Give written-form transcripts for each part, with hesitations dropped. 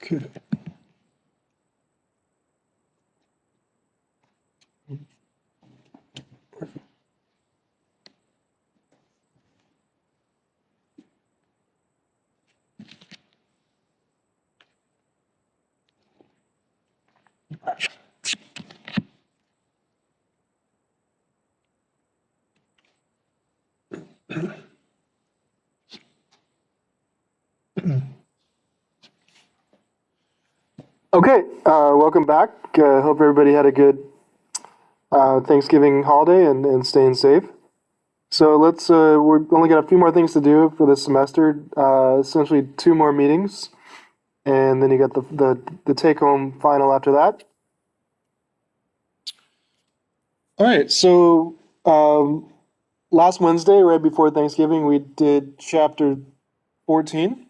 Good. Okay, welcome back. Hope everybody had a good Thanksgiving holiday and staying safe. So we're only got a few more things to do for this semester, essentially 2 more meetings, and then you got the take-home final after that. All right, so last Wednesday, right before Thanksgiving, we did chapter 14.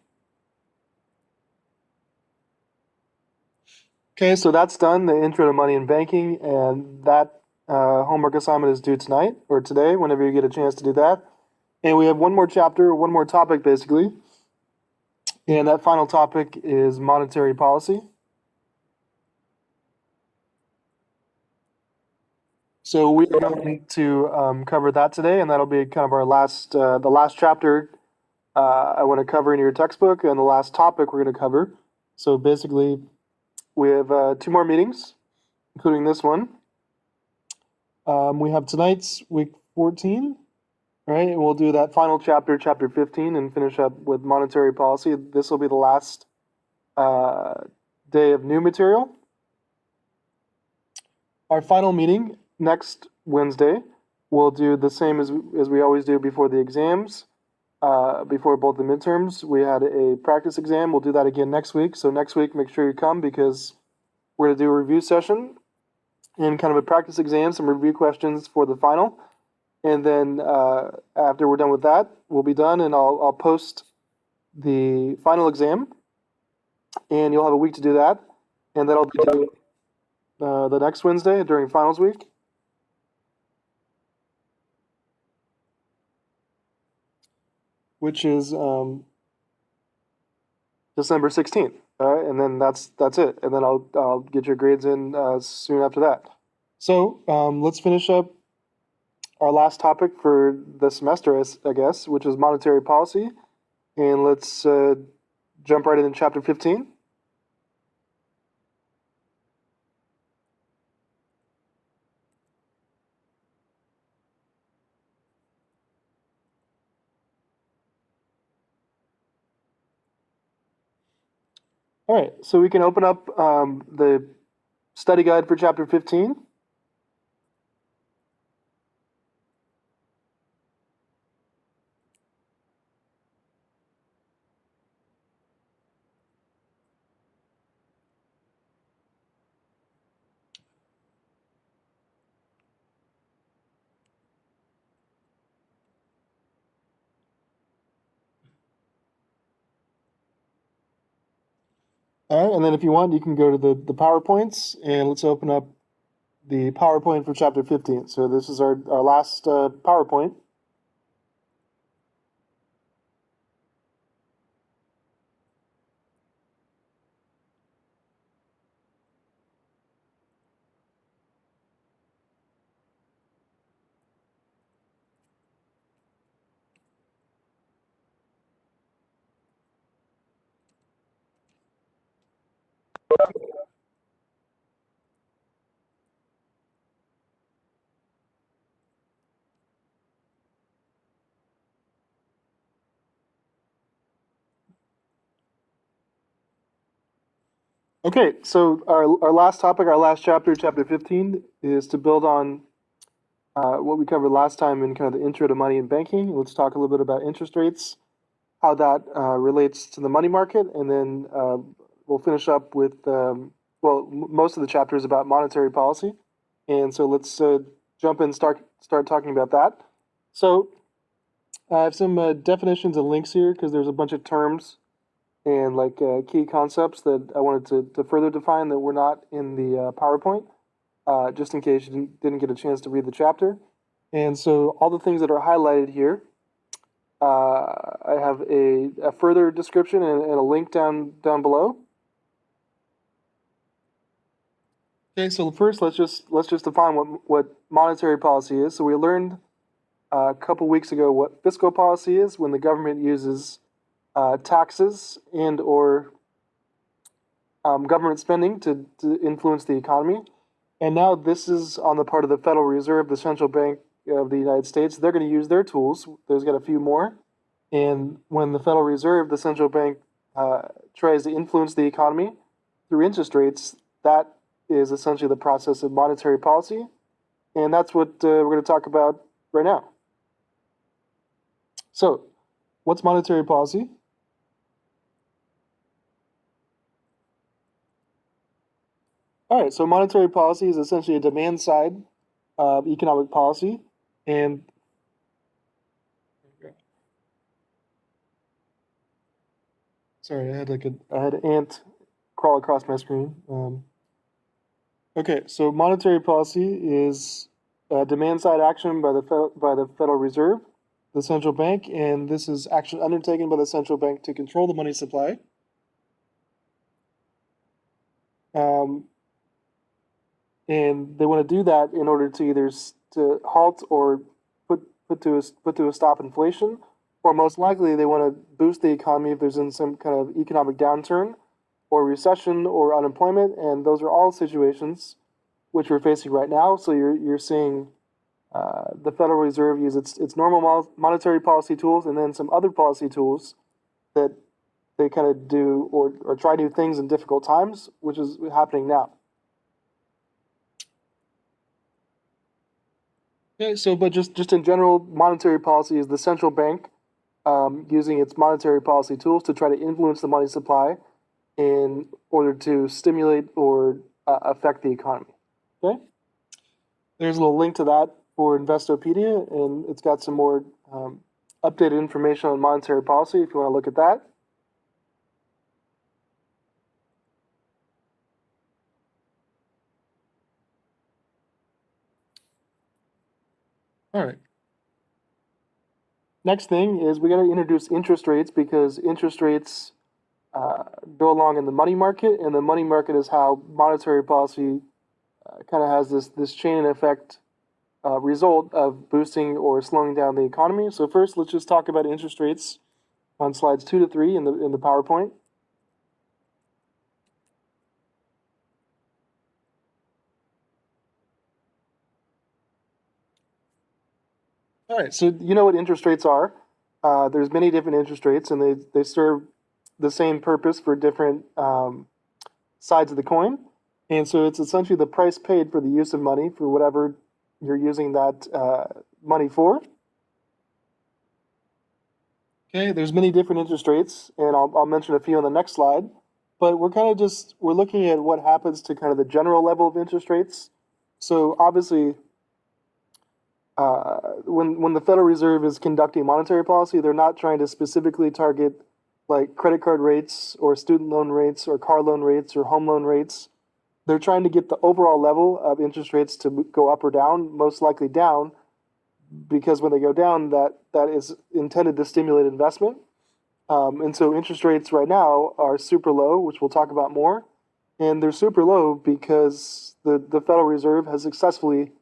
Okay, so that's done, the intro to money and banking, and that homework assignment is due tonight or today, whenever you get a chance to do that. And we have one more chapter, one more topic basically, and that final topic is monetary policy. So we are going to cover that today, and that'll be kind of our the last chapter I want to cover in your textbook, and the last topic we're going to cover. So basically, we have 2 more meetings, including this one. We have tonight's week 14, right? And we'll do that final chapter, chapter 15, and finish up with monetary policy. This will be the last day of new material. Our final meeting next Wednesday, we'll do the same as we always do before the exams, before both the midterms. We had a practice exam. We'll do that again next week. So next week, make sure you come because we're going to do a review session and kind of a practice exam, some review questions for the final. And then after we're done with that, we'll be done, and I'll post the final exam, and you'll have a week to do that, and that'll be due the next Wednesday during finals week. Which is December 16th. All right, and then that's it. And then I'll get your grades in soon after that. So let's finish up our last topic for the semester, I guess, which is monetary policy. And let's jump right into chapter 15. All right, so we can open up the study guide for chapter 15. All right, and then if you want, you can go to the PowerPoints, and let's open up the PowerPoint for chapter 15. So this is our last PowerPoint. Okay, so our last topic, our last chapter, chapter 15, is to build on what we covered last time in kind of the intro to money and banking. Let's talk a little bit about interest rates, how that relates to the money market, and then we'll finish up with, most of the chapter is about monetary policy. And so let's jump in and start talking about that. So I have some definitions and links here because there's a bunch of terms and like key concepts that I wanted to further define that were not in the PowerPoint, just in case you didn't get a chance to read the chapter. And so all the things that are highlighted here, I have a further description and a link down below. Okay, so first let's just define what monetary policy is. So we learned a couple weeks ago what fiscal policy is when the government uses taxes and or government spending to influence the economy. And now this is on the part of the Federal Reserve, the central bank of the United States. They're going to use their tools. There's got a few more. And when the Federal Reserve, the central bank, tries to influence the economy through interest rates, that is essentially the process of monetary policy. And that's what we're going to talk about right now. So, what's monetary policy? All right, so monetary policy is essentially a demand side of economic policy. And sorry, I had an ant crawl across my screen. Okay, so monetary policy is demand side action by the Federal Reserve, the central bank, and this is action undertaken by the central bank to control the money supply. Um, and they want to do that in order to either to halt or put to a stop inflation, or most likely they want to boost the economy if there's in some kind of economic downturn, or recession, or unemployment, and those are all situations which we're facing right now. So you're seeing the Federal Reserve use its normal monetary policy tools and then some other policy tools that they kind of do or try new things in difficult times, which is happening now. Okay, so but just in general, monetary policy is the central bank using its monetary policy tools to try to influence the money supply in order to stimulate or affect the economy. Okay, there's a little link to that for Investopedia, and it's got some more updated information on monetary policy if you want to look at that. All right. Next thing is we got to introduce interest rates because interest rates go along in the money market, and the money market is how monetary policy kind of has this chain effect result of boosting or slowing down the economy. So first, let's just talk about interest rates on slides 2 to 3 in the PowerPoint. All right, so you know what interest rates are. There's many different interest rates, and they serve the same purpose for different sides of the coin. And so it's essentially the price paid for the use of money for whatever you're using that money for. Okay, there's many different interest rates, and I'll mention a few on the next slide. But we're looking at what happens to kind of the general level of interest rates. So obviously, when the Federal Reserve is conducting monetary policy, they're not trying to specifically target like credit card rates or student loan rates or car loan rates or home loan rates. They're trying to get the overall level of interest rates to go up or down, most likely down, because when they go down, that is intended to stimulate investment. And so interest rates right now are super low, which we'll talk about more. And they're super low because the Federal Reserve has successfully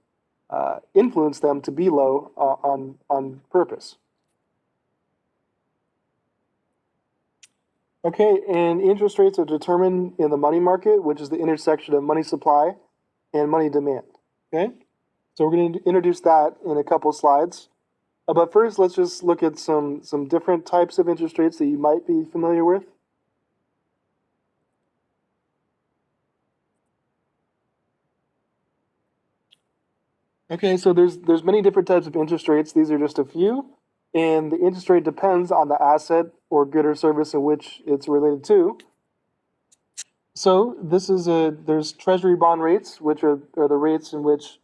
influenced them to be low on purpose. Okay, and interest rates are determined in the money market, which is the intersection of money supply and money demand. Okay, so we're going to introduce that in a couple slides. But first, let's just look at some different types of interest rates that you might be familiar with. Okay, so there's many different types of interest rates. These are just a few, and the interest rate depends on the asset or good or service in which it's related to. So there's treasury bond rates, which are the rates in which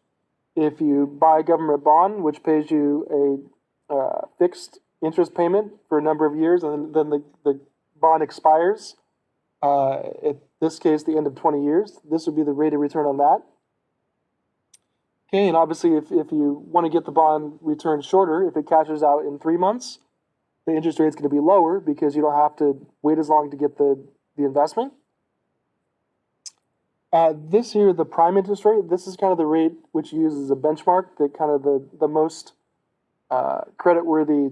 if you buy a government bond, which pays you a fixed interest payment for a number of years, and then the bond expires, in this case, the end of 20 years, this would be the rate of return on that. Okay, and obviously if you want to get the bond returned shorter, if it cashes out in 3 months, the interest rate is going to be lower because you don't have to wait as long to get the investment. This here, the prime interest rate, this is kind of the rate which uses a benchmark that kind of the most credit-worthy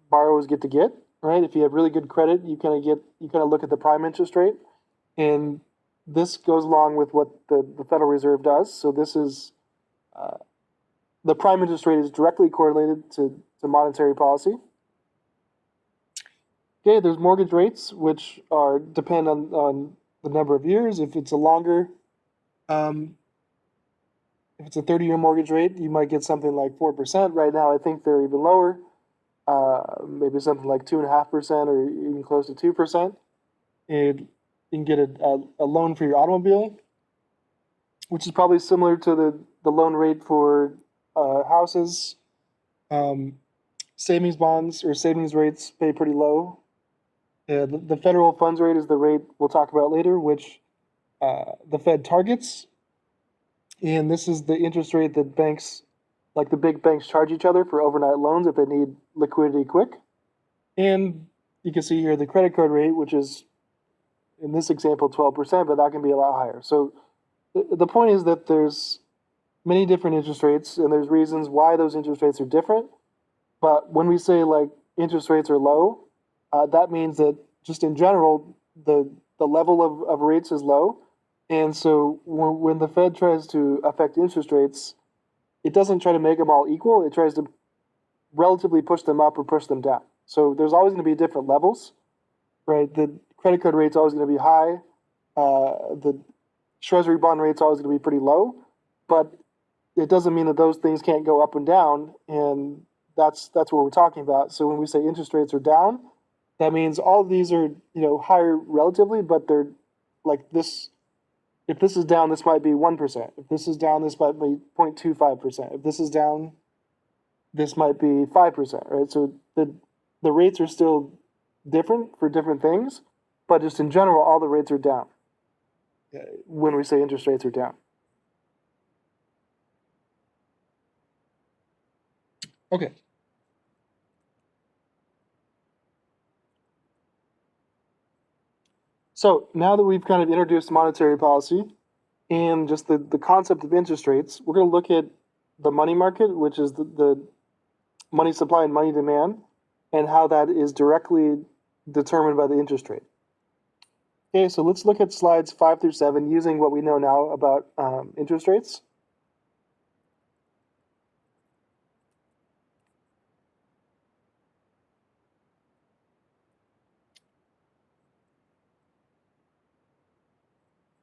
borrowers get to get, right? If you have really good credit, you kind of look at the prime interest rate, and this goes along with what the Federal Reserve does. So this is the prime interest rate is directly correlated to monetary policy. Okay, there's mortgage rates, which are depend on the number of years. If it's a longer, if it's a 30-year mortgage rate, you might get something like 4%. Right now, I think they're even lower, maybe something like 2.5% or even close to 2%. And you can get a loan for your automobile, which is probably similar to the loan rate for houses. Savings bonds or savings rates pay pretty low. The federal funds rate is the rate we'll talk about later, which the Fed targets. And this is the interest rate that banks, like the big banks, charge each other for overnight loans if they need liquidity quick. And you can see here the credit card rate, which is, in this example, 12%, but that can be a lot higher. So the point is that there's many different interest rates, and there's reasons why those interest rates are different. But when we say like interest rates are low, that means that just in general, the level of rates is low. And so when the Fed tries to affect interest rates, it doesn't try to make them all equal. It tries to relatively push them up or push them down. So there's always going to be different levels, right? The credit card rate's always going to be high. The treasury bond rate's always going to be pretty low. But it doesn't mean that those things can't go up and down. And that's what we're talking about. So when we say interest rates are down, that means all of these are, higher relatively, but they're like this. If this is down, this might be 1%. If this is down, this might be 0.25%. If this is down, this might be 5%, right? So the rates are still different for different things, but just in general, all the rates are down when we say interest rates are down. Okay. So now that we've kind of introduced monetary policy and just the concept of interest rates, we're going to look at the money market, which is the money supply and money demand, and how that is directly determined by the interest rate. Okay, so let's look at slides 5 through 7 using what we know now about interest rates.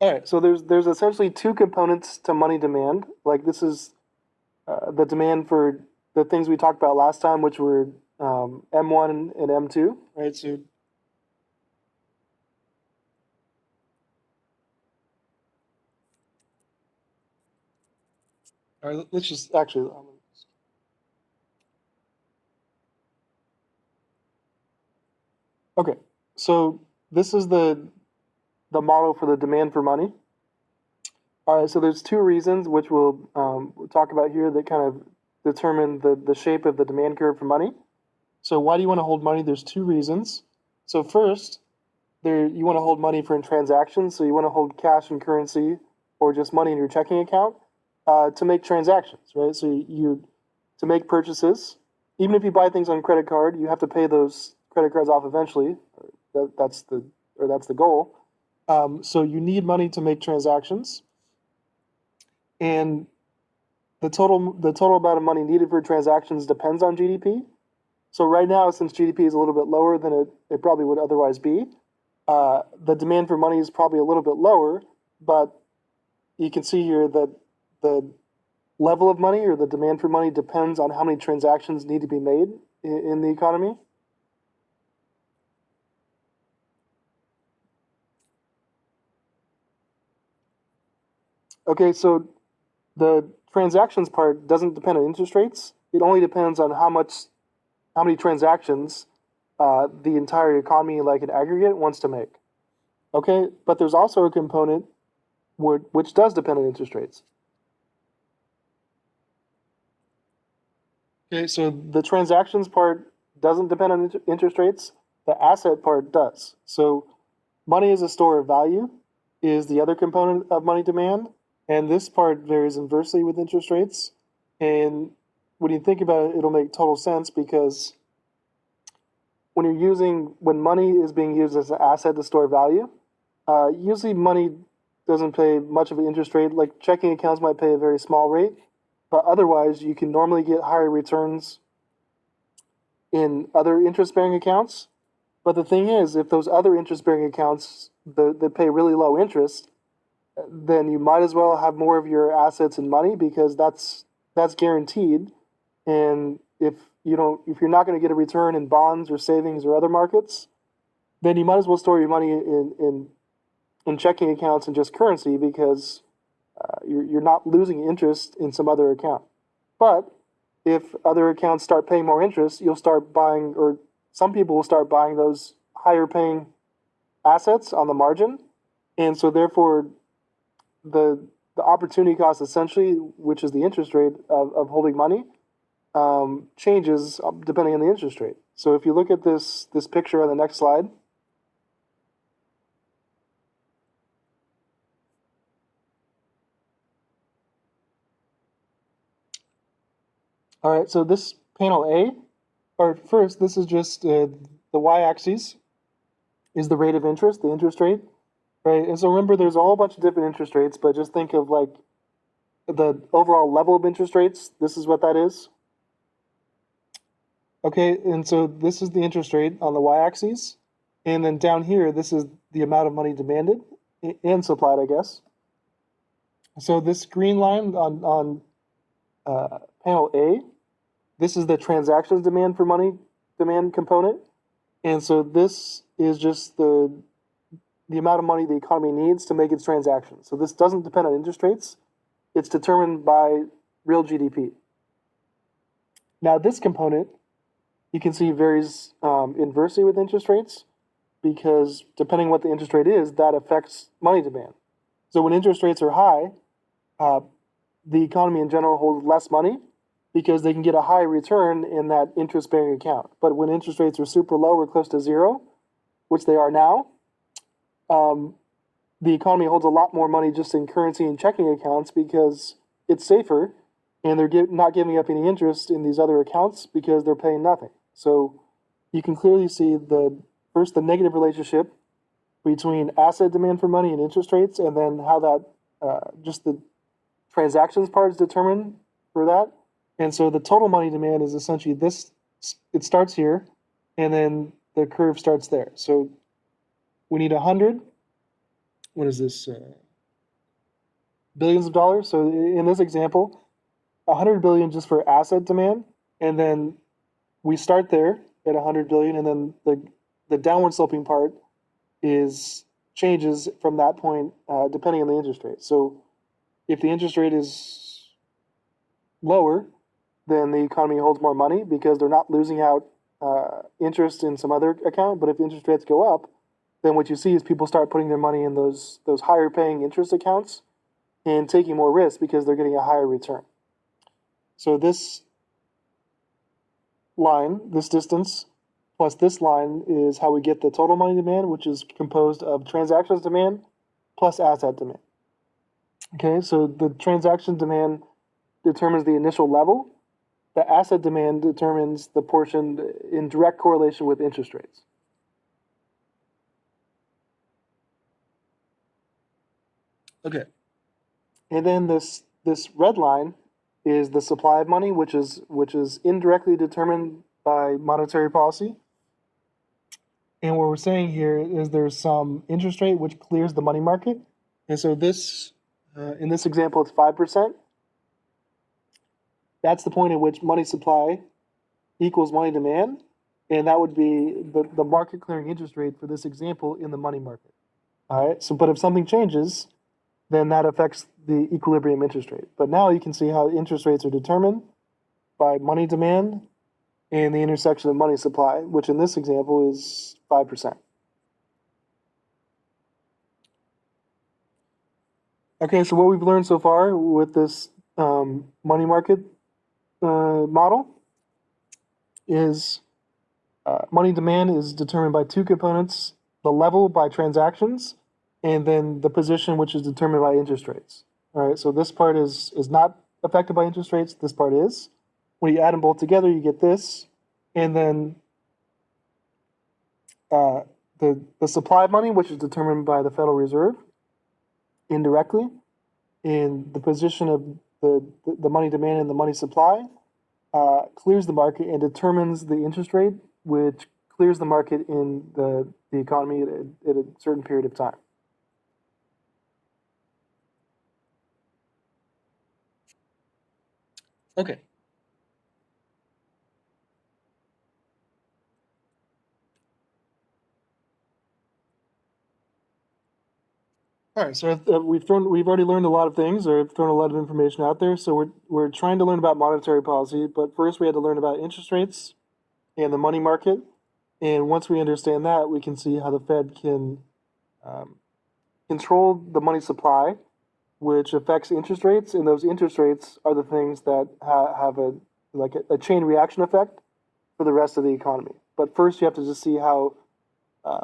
All right, so there's essentially two components to money demand. Like this is the demand for the things we talked about last time, which were M1 and M2, right? So all right, let's just actually. Okay, so this is the model for the demand for money. All right, so there's two reasons which we'll talk about here that kind of determine the shape of the demand curve for money. So why do you want to hold money? There's two reasons. So first, you want to hold money for transactions. So you want to hold cash and currency or just money in your checking account to make transactions, right? So you to make purchases. Even if you buy things on credit card, you have to pay those credit cards off eventually. That's the goal. So you need money to make transactions, and the total amount of money needed for transactions depends on GDP. So right now, since GDP is a little bit lower than it probably would otherwise be, the demand for money is probably a little bit lower, but you can see here that the level of money or the demand for money depends on how many transactions need to be made in the economy. Okay, so the transactions part doesn't depend on interest rates. It only depends on how many transactions the entire economy, like an aggregate, wants to make. Okay, but there's also a component which does depend on interest rates. Okay, so the transactions part doesn't depend on interest rates. The asset part does. So money is a store of value, is the other component of money demand, and this part varies inversely with interest rates. And when you think about it, it'll make total sense because when money is being used as an asset to store value, usually money doesn't pay much of an interest rate. Like checking accounts might pay a very small rate, but otherwise you can normally get higher returns in other interest-bearing accounts. But the thing is, if those other interest-bearing accounts they pay really low interest, then you might as well have more of your assets in money because that's guaranteed. And if you're not going to get a return in bonds or savings or other markets, then you might as well store your money in checking accounts and just currency because you're not losing interest in some other account. But if other accounts start paying more interest, you'll start buying, or some people will start buying those higher paying assets on the margin. And so therefore the opportunity cost essentially, which is the interest rate of holding money, changes depending on the interest rate. So if you look at this picture on the next slide, all right, so this panel A, or first, this is just the y-axis is the rate of interest, the interest rate, right? And so remember, there's a whole bunch of different interest rates, but just think of like the overall level of interest rates. This is what that is. Okay, and so this is the interest rate on the y-axis. And then down here, this is the amount of money demanded and supplied, I guess. So this green line on panel A, this is the transactions demand for money demand component. And so this is just the amount of money the economy needs to make its transactions. So this doesn't depend on interest rates. It's determined by real GDP. Now this component, you can see varies inversely with interest rates because depending on what the interest rate is, that affects money demand. So when interest rates are high, the economy in general holds less money because they can get a high return in that interest-bearing account. But when interest rates are super low or close to zero, which they are now, the economy holds a lot more money just in currency and checking accounts because it's safer and they're not giving up any interest in these other accounts because they're paying nothing. So you can clearly see first the negative relationship between asset demand for money and interest rates, and then how that just the transactions part is determined for that. And so the total money demand is essentially this. It starts here, and then the curve starts there. So we need 100. What is this? Billions of dollars. So in this example, 100 billion just for asset demand, and then we start there at 100 billion, and then the downward sloping part changes from that point depending on the interest rate. So if the interest rate is lower, then the economy holds more money because they're not losing out interest in some other account. But if interest rates go up, then what you see is people start putting their money in those higher paying interest accounts and taking more risk because they're getting a higher return. So this line, this distance, plus this line is how we get the total money demand, which is composed of transactions demand plus asset demand. Okay, so the transaction demand determines the initial level. The asset demand determines the portion in direct correlation with interest rates. Okay, and then this red line is the supply of money, which is indirectly determined by monetary policy. And what we're saying here is there's some interest rate which clears the money market. And so this, in this example, it's 5%. That's the point at which money supply equals money demand. And that would be the market clearing interest rate for this example in the money market. All right. So, but if something changes, then that affects the equilibrium interest rate. But now you can see how interest rates are determined by money demand and the intersection of money supply, which in this example is 5%. Okay, so what we've learned so far with this money market model is money demand is determined by two components: the level by transactions and then the position which is determined by interest rates. All right, so this part is not affected by interest rates. This part is. When you add them both together, you get this, and then uh, the supply of money, which is determined by the Federal Reserve indirectly, and the position of the money demand and the money supply clears the market and determines the interest rate, which clears the market in the economy at a certain period of time. Okay. All right, so we've already learned a lot of things, or thrown a lot of information out there. So we're trying to learn about monetary policy, but first we had to learn about interest rates and the money market. And once we understand that, we can see how the Fed can um, control the money supply, which affects interest rates, and those interest rates are the things that have a chain reaction effect for the rest of the economy. But first, you have to just see how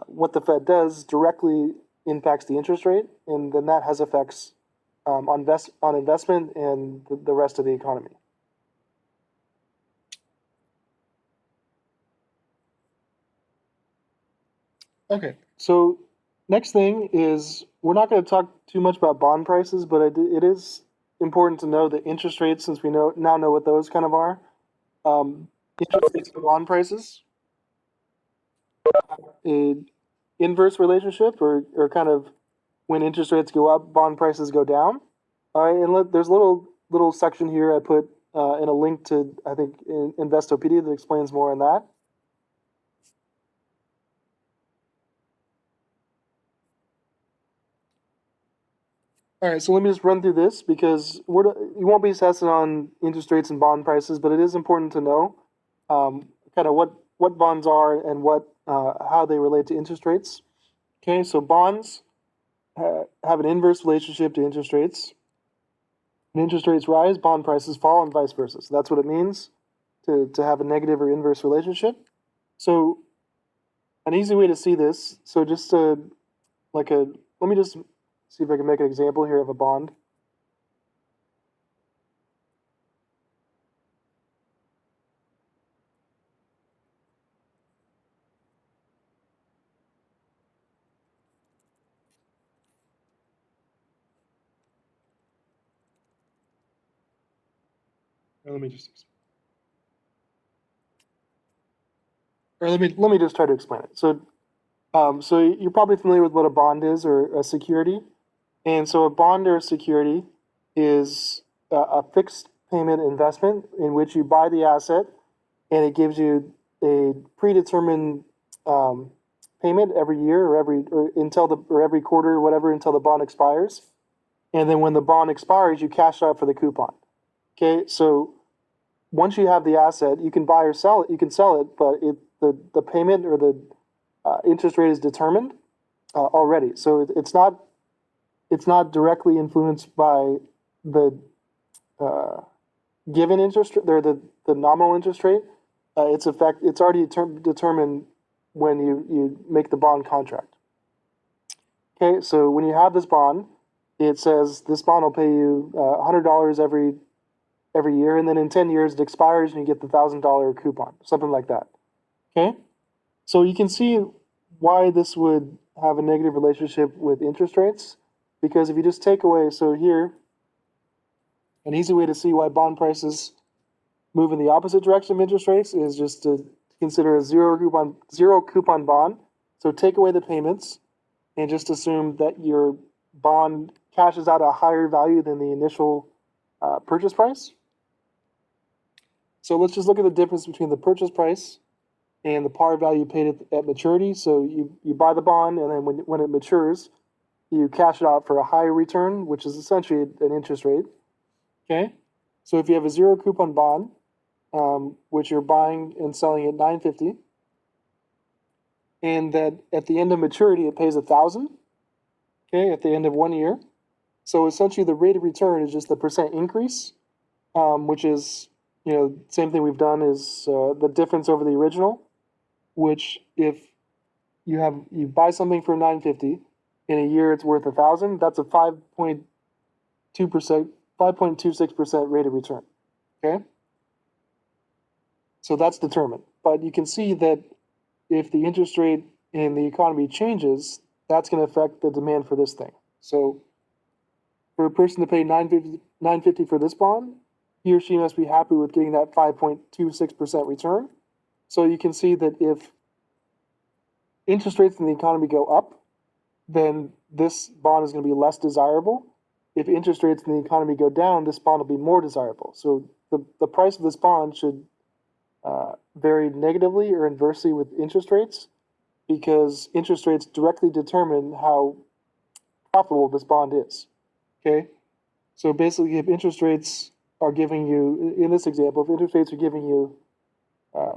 what the Fed does directly impacts the interest rate, and then that has effects on investment and the rest of the economy. Okay, so next thing is we're not going to talk too much about bond prices, but it is important to know that interest rates, since we now know what those kind of are. Interest rates and bond prices, a inverse relationship, or kind of when interest rates go up, bond prices go down. All right, and there's a little section here I put in a link to, I think, in Investopedia that explains more on that. All right, so let me just run through this because you won't be tested on interest rates and bond prices, but it is important to know kind of what bonds are and how they relate to interest rates. Okay, so bonds have an inverse relationship to interest rates. When interest rates rise, bond prices fall, and vice versa. So that's what it means to have a negative or inverse relationship. So an easy way to see this, so just let me just see if I can make an example here of a bond. Let me just, or let me just try to explain it. So you're probably familiar with what a bond is or a security, and so a bond or a security is a fixed payment investment in which you buy the asset, and it gives you a predetermined payment every year or every quarter or whatever until the bond expires, and then when the bond expires, you cash out for the coupon. Okay, so once you have the asset, you can buy or sell it. You can sell it, but the payment or the interest rate is determined already. So it's not directly influenced by the uh, given interest or the nominal interest rate. It's already determined when you make the bond contract. Okay, so when you have this bond, it says this bond will pay you $100 every year, and then in 10 years it expires and you get the $1,000 coupon, something like that. Okay, so you can see why this would have a negative relationship with interest rates, because if you just take away, so here, an easy way to see why bond prices move in the opposite direction of interest rates is just to consider a zero coupon bond. So take away the payments and just assume that your bond cashes out a higher value than the initial purchase price. So let's just look at the difference between the purchase price and the par value paid at maturity. So you buy the bond, and then when it matures, you cash it out for a higher return, which is essentially an interest rate. Okay, so if you have a zero coupon bond, which you're buying and selling at 950, and that at the end of maturity it pays 1,000. Okay, at the end of 1 year. So essentially, the rate of return is just the percent increase, which is same thing we've done is the difference over the original. Which if you buy something for 950 in a year it's worth 1,000, that's a 5.2%, 5.26% rate of return. Okay? So that's determined. But you can see that if the interest rate in the economy changes, that's going to affect the demand for this thing. So for a person to pay $9.50 for this bond, he or she must be happy with getting that 5.26% return. So you can see that if interest rates in the economy go up, then this bond is going to be less desirable. If interest rates in the economy go down, this bond will be more desirable. So the price of this bond should vary negatively or inversely with interest rates, because interest rates directly determine how profitable this bond is. Okay? So basically, if interest rates are giving you, in this example, if interest rates are giving you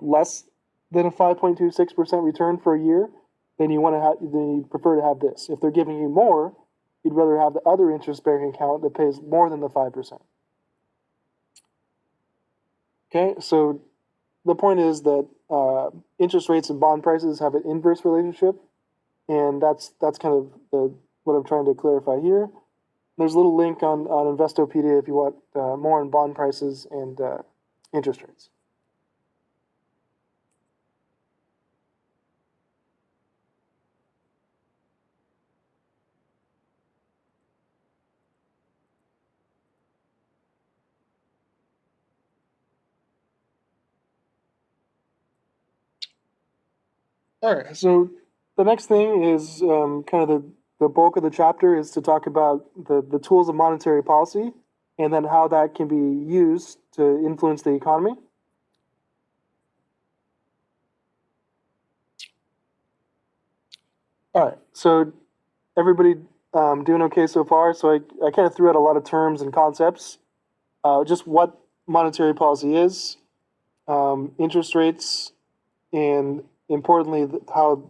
less than a 5.26% return for a year, then you prefer to have this. If they're giving you more, you'd rather have the other interest-bearing account that pays more than the 5%. Okay, so the point is that interest rates and bond prices have an inverse relationship, and that's kind of what I'm trying to clarify here. There's a little link on Investopedia if you want more on bond prices and interest rates. All right, so the next thing is kind of the bulk of the chapter is to talk about the tools of monetary policy and then how that can be used to influence the economy. All right, so everybody doing okay so far? So I kind of threw out a lot of terms and concepts. Just what monetary policy is, interest rates, and importantly, how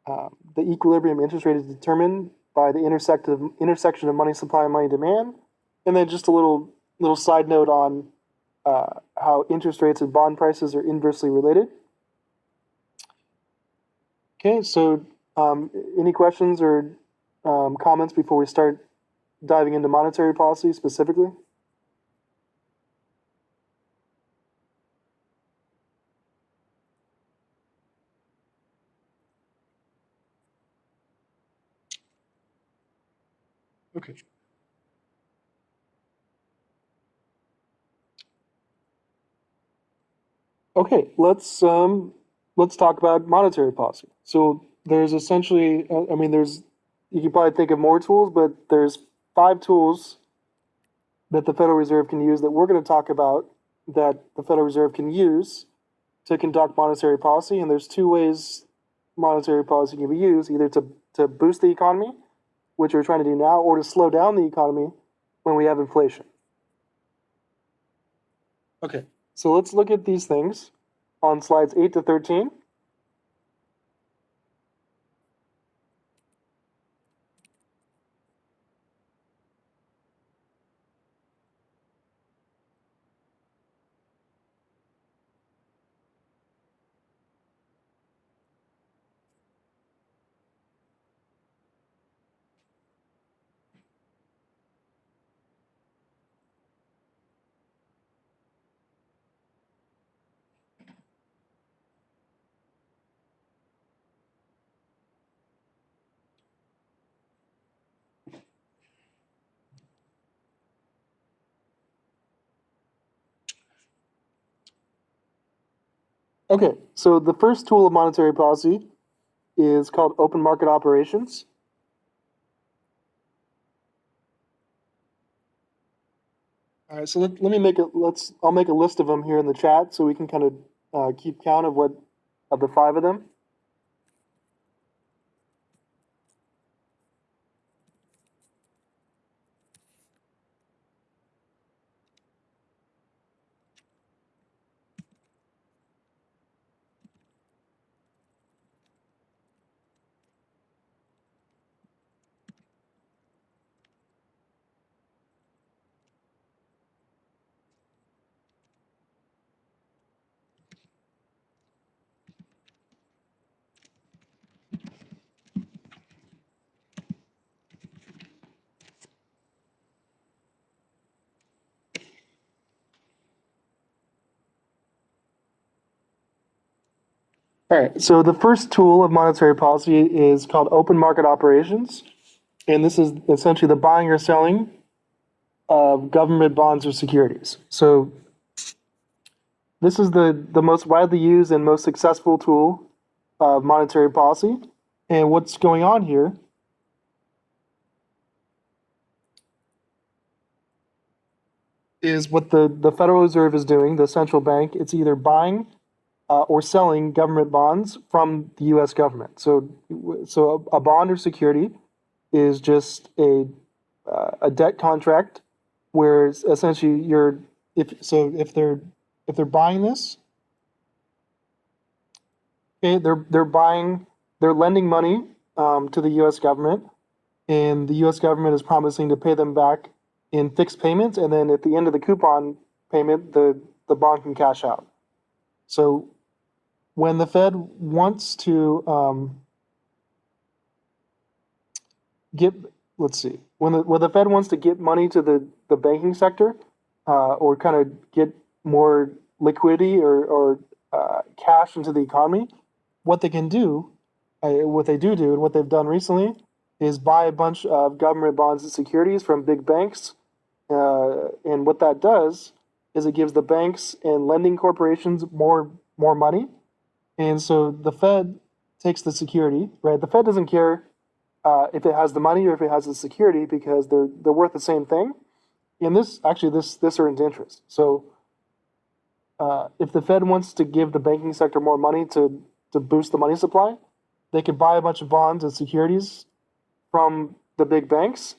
the equilibrium interest rate is determined by the intersection of money supply and money demand, and then just a little side note on how interest rates and bond prices are inversely related. Okay, so any questions or comments before we start diving into monetary policy specifically? Okay. Okay, let's talk about monetary policy. So there's essentially, I mean, you can probably think of more tools, but there's 5 tools that the Federal Reserve can use that we're going to talk about that the Federal Reserve can use to conduct monetary policy. And there's 2 ways monetary policy can be used, either to boost the economy, which we're trying to do now, or to slow down the economy when we have inflation. Okay, so let's look at these things on slides 8 to 13. Okay, so the first tool of monetary policy is called open market operations. All right, so let me I'll make a list of them here in the chat so we can kind of keep count of the 5 of them. All right. So the first tool of monetary policy is called open market operations, and this is essentially the buying or selling of government bonds or securities. So this is the most widely used and most successful tool of monetary policy. And what's going on here is what the Federal Reserve is doing, the central bank. It's either buying or selling government bonds from the U.S. government. So a bond or security is just a debt contract, where essentially if they're buying this, okay, they're lending money to the U.S. government, and the U.S. government is promising to pay them back in fixed payments, and then at the end of the coupon payment, the bond can cash out. So when the Fed wants to get, let's see, when the Fed wants to get money to the banking sector, or kind of get more liquidity or cash into the economy, what they can do, what they do, and what they've done recently is buy a bunch of government bonds and securities from big banks. And what that does is it gives the banks and lending corporations more money. And so the Fed takes the security, right? The Fed doesn't care if it has the money or if it has the security, because they're worth the same thing. And this earns interest. So if the Fed wants to give the banking sector more money to boost the money supply, they could buy a bunch of bonds and securities from the big banks,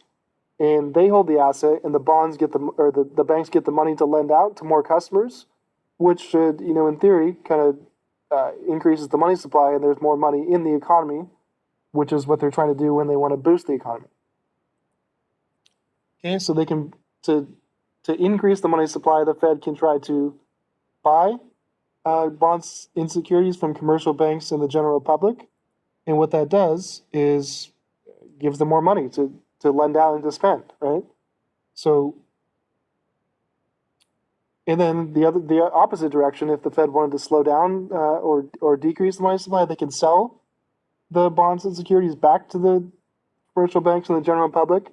and they hold the asset, and the bonds get the banks get the money to lend out to more customers, which should, in theory, kind of increases the money supply, and there's more money in the economy, which is what they're trying to do when they want to boost the economy. Okay, so they can to increase the money supply, the Fed can try to buy bonds and securities from commercial banks and the general public, and what that does is gives them more money to lend out and to spend, right? So, and then the opposite direction, if the Fed wanted to slow down or decrease the money supply, they can sell the bonds and securities back to the commercial banks and the general public,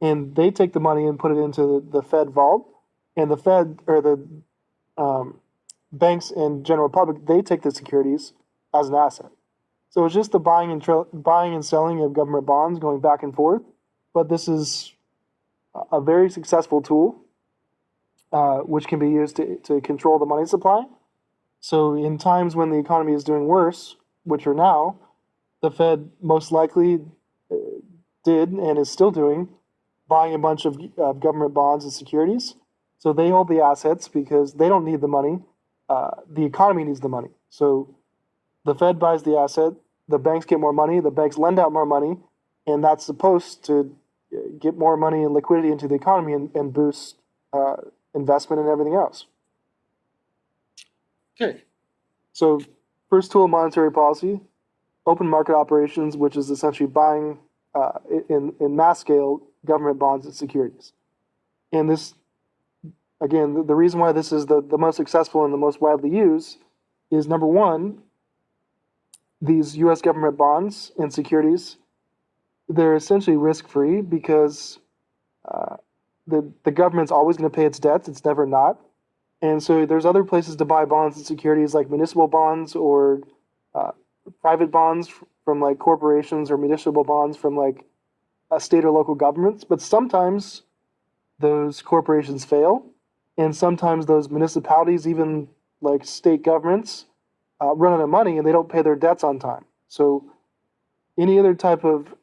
and they take the money and put it into the Fed vault, and the Fed or the banks and general public, they take the securities as an asset. So it's just the buying and selling of government bonds going back and forth, but this is a very successful tool, which can be used to control the money supply. So in times when the economy is doing worse, which are now, the Fed most likely did and is still doing, buying a bunch of government bonds and securities. So they hold the assets because they don't need the money. The economy needs the money. So the Fed buys the asset, the banks get more money, the banks lend out more money, and that's supposed to get more money and liquidity into the economy and boost investment and everything else. Okay. So first tool of monetary policy, open market operations, which is essentially buying in mass scale government bonds and securities. And this, again, the reason why this is the most successful and the most widely used is, number one, these U.S. government bonds and securities, they're essentially risk-free because the government's always going to pay its debts. It's never not. And so there's other places to buy bonds and securities, like municipal bonds or private bonds from like corporations, or municipal bonds from like a state or local governments. But sometimes those corporations fail, and sometimes those municipalities, even like state governments, run out of money and they don't pay their debts on time. So any other type of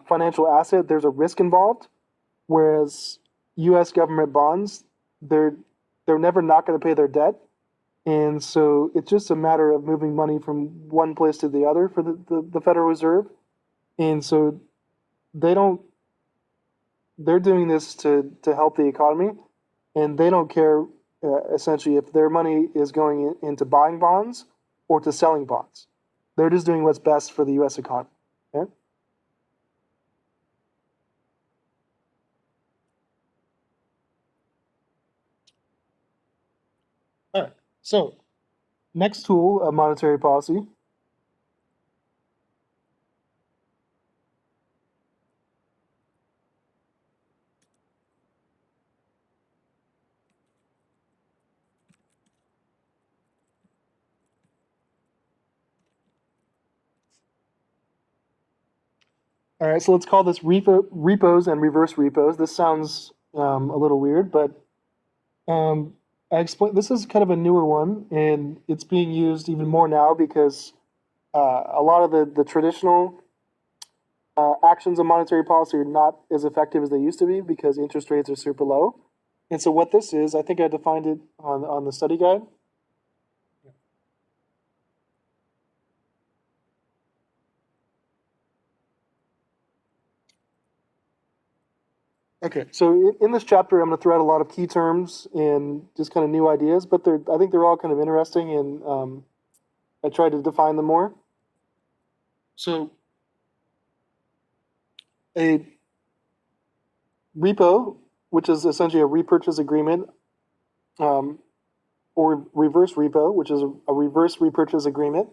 financial asset, there's a risk involved, whereas U.S. government bonds, they're never not going to pay their debt, and so it's just a matter of moving money from one place to the other for the Federal Reserve, and so they're doing this to help the economy, and they don't care essentially if their money is going into buying bonds or to selling bonds. They're just doing what's best for the U.S. economy. Okay? All right. So Next tool of monetary policy. All right, so let's call this repos and reverse repos. This sounds a little weird, but I explain. This is kind of a newer one, and it's being used even more now because a lot of the traditional actions of monetary policy are not as effective as they used to be because interest rates are super low. And so what this is, I think I defined it on the study guide. Okay, so in this chapter, I'm going to throw out a lot of key terms and just kind of new ideas, but I think they're all kind of interesting, and I tried to define them more. So a repo, which is essentially a repurchase agreement, um, or reverse repo, which is a reverse repurchase agreement.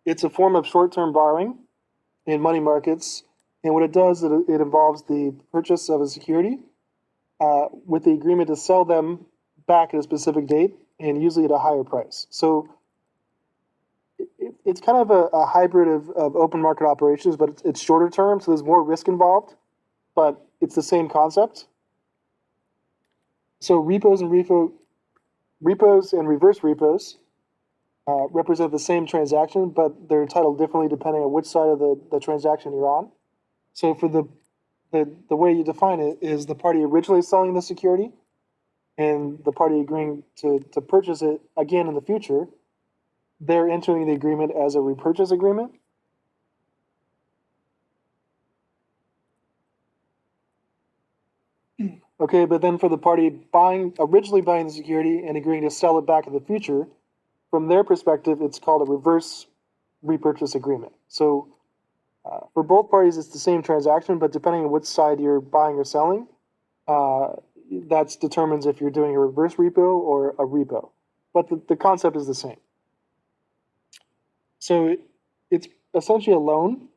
It's a form of short-term borrowing in money markets, and what it does, it involves the purchase of a security with the agreement to sell them back at a specific date, and usually at a higher price. So it's kind of a hybrid of open market operations, but it's shorter term, so there's more risk involved, but it's the same concept. So repos and reverse repos represent the same transaction, but they're titled differently depending on which side of the transaction you're on. So for the way you define it is the party originally selling the security and the party agreeing to purchase it again in the future, they're entering the agreement as a repurchase agreement. Okay, but then for the party originally buying the security and agreeing to sell it back in the future, from their perspective, it's called a reverse repurchase agreement. So for both parties, it's the same transaction, but depending on which side you're buying or selling, that determines if you're doing a reverse repo or a repo. But the concept is the same. So it's essentially a loan,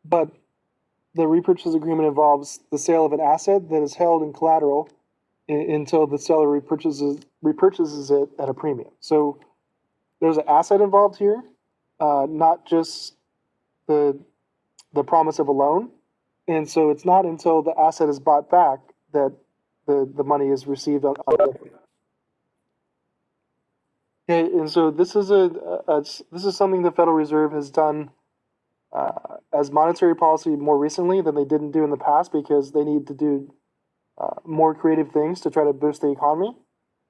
but the repurchase agreement involves the sale of an asset that is held in collateral until the seller repurchases it at a premium. So there's an asset involved here, not just the promise of a loan. And so it's not until the asset is bought back that the money is received on the. Okay, and so this is this is something the Federal Reserve has done as monetary policy more recently than they didn't do in the past because they need to do more creative things to try to boost the economy.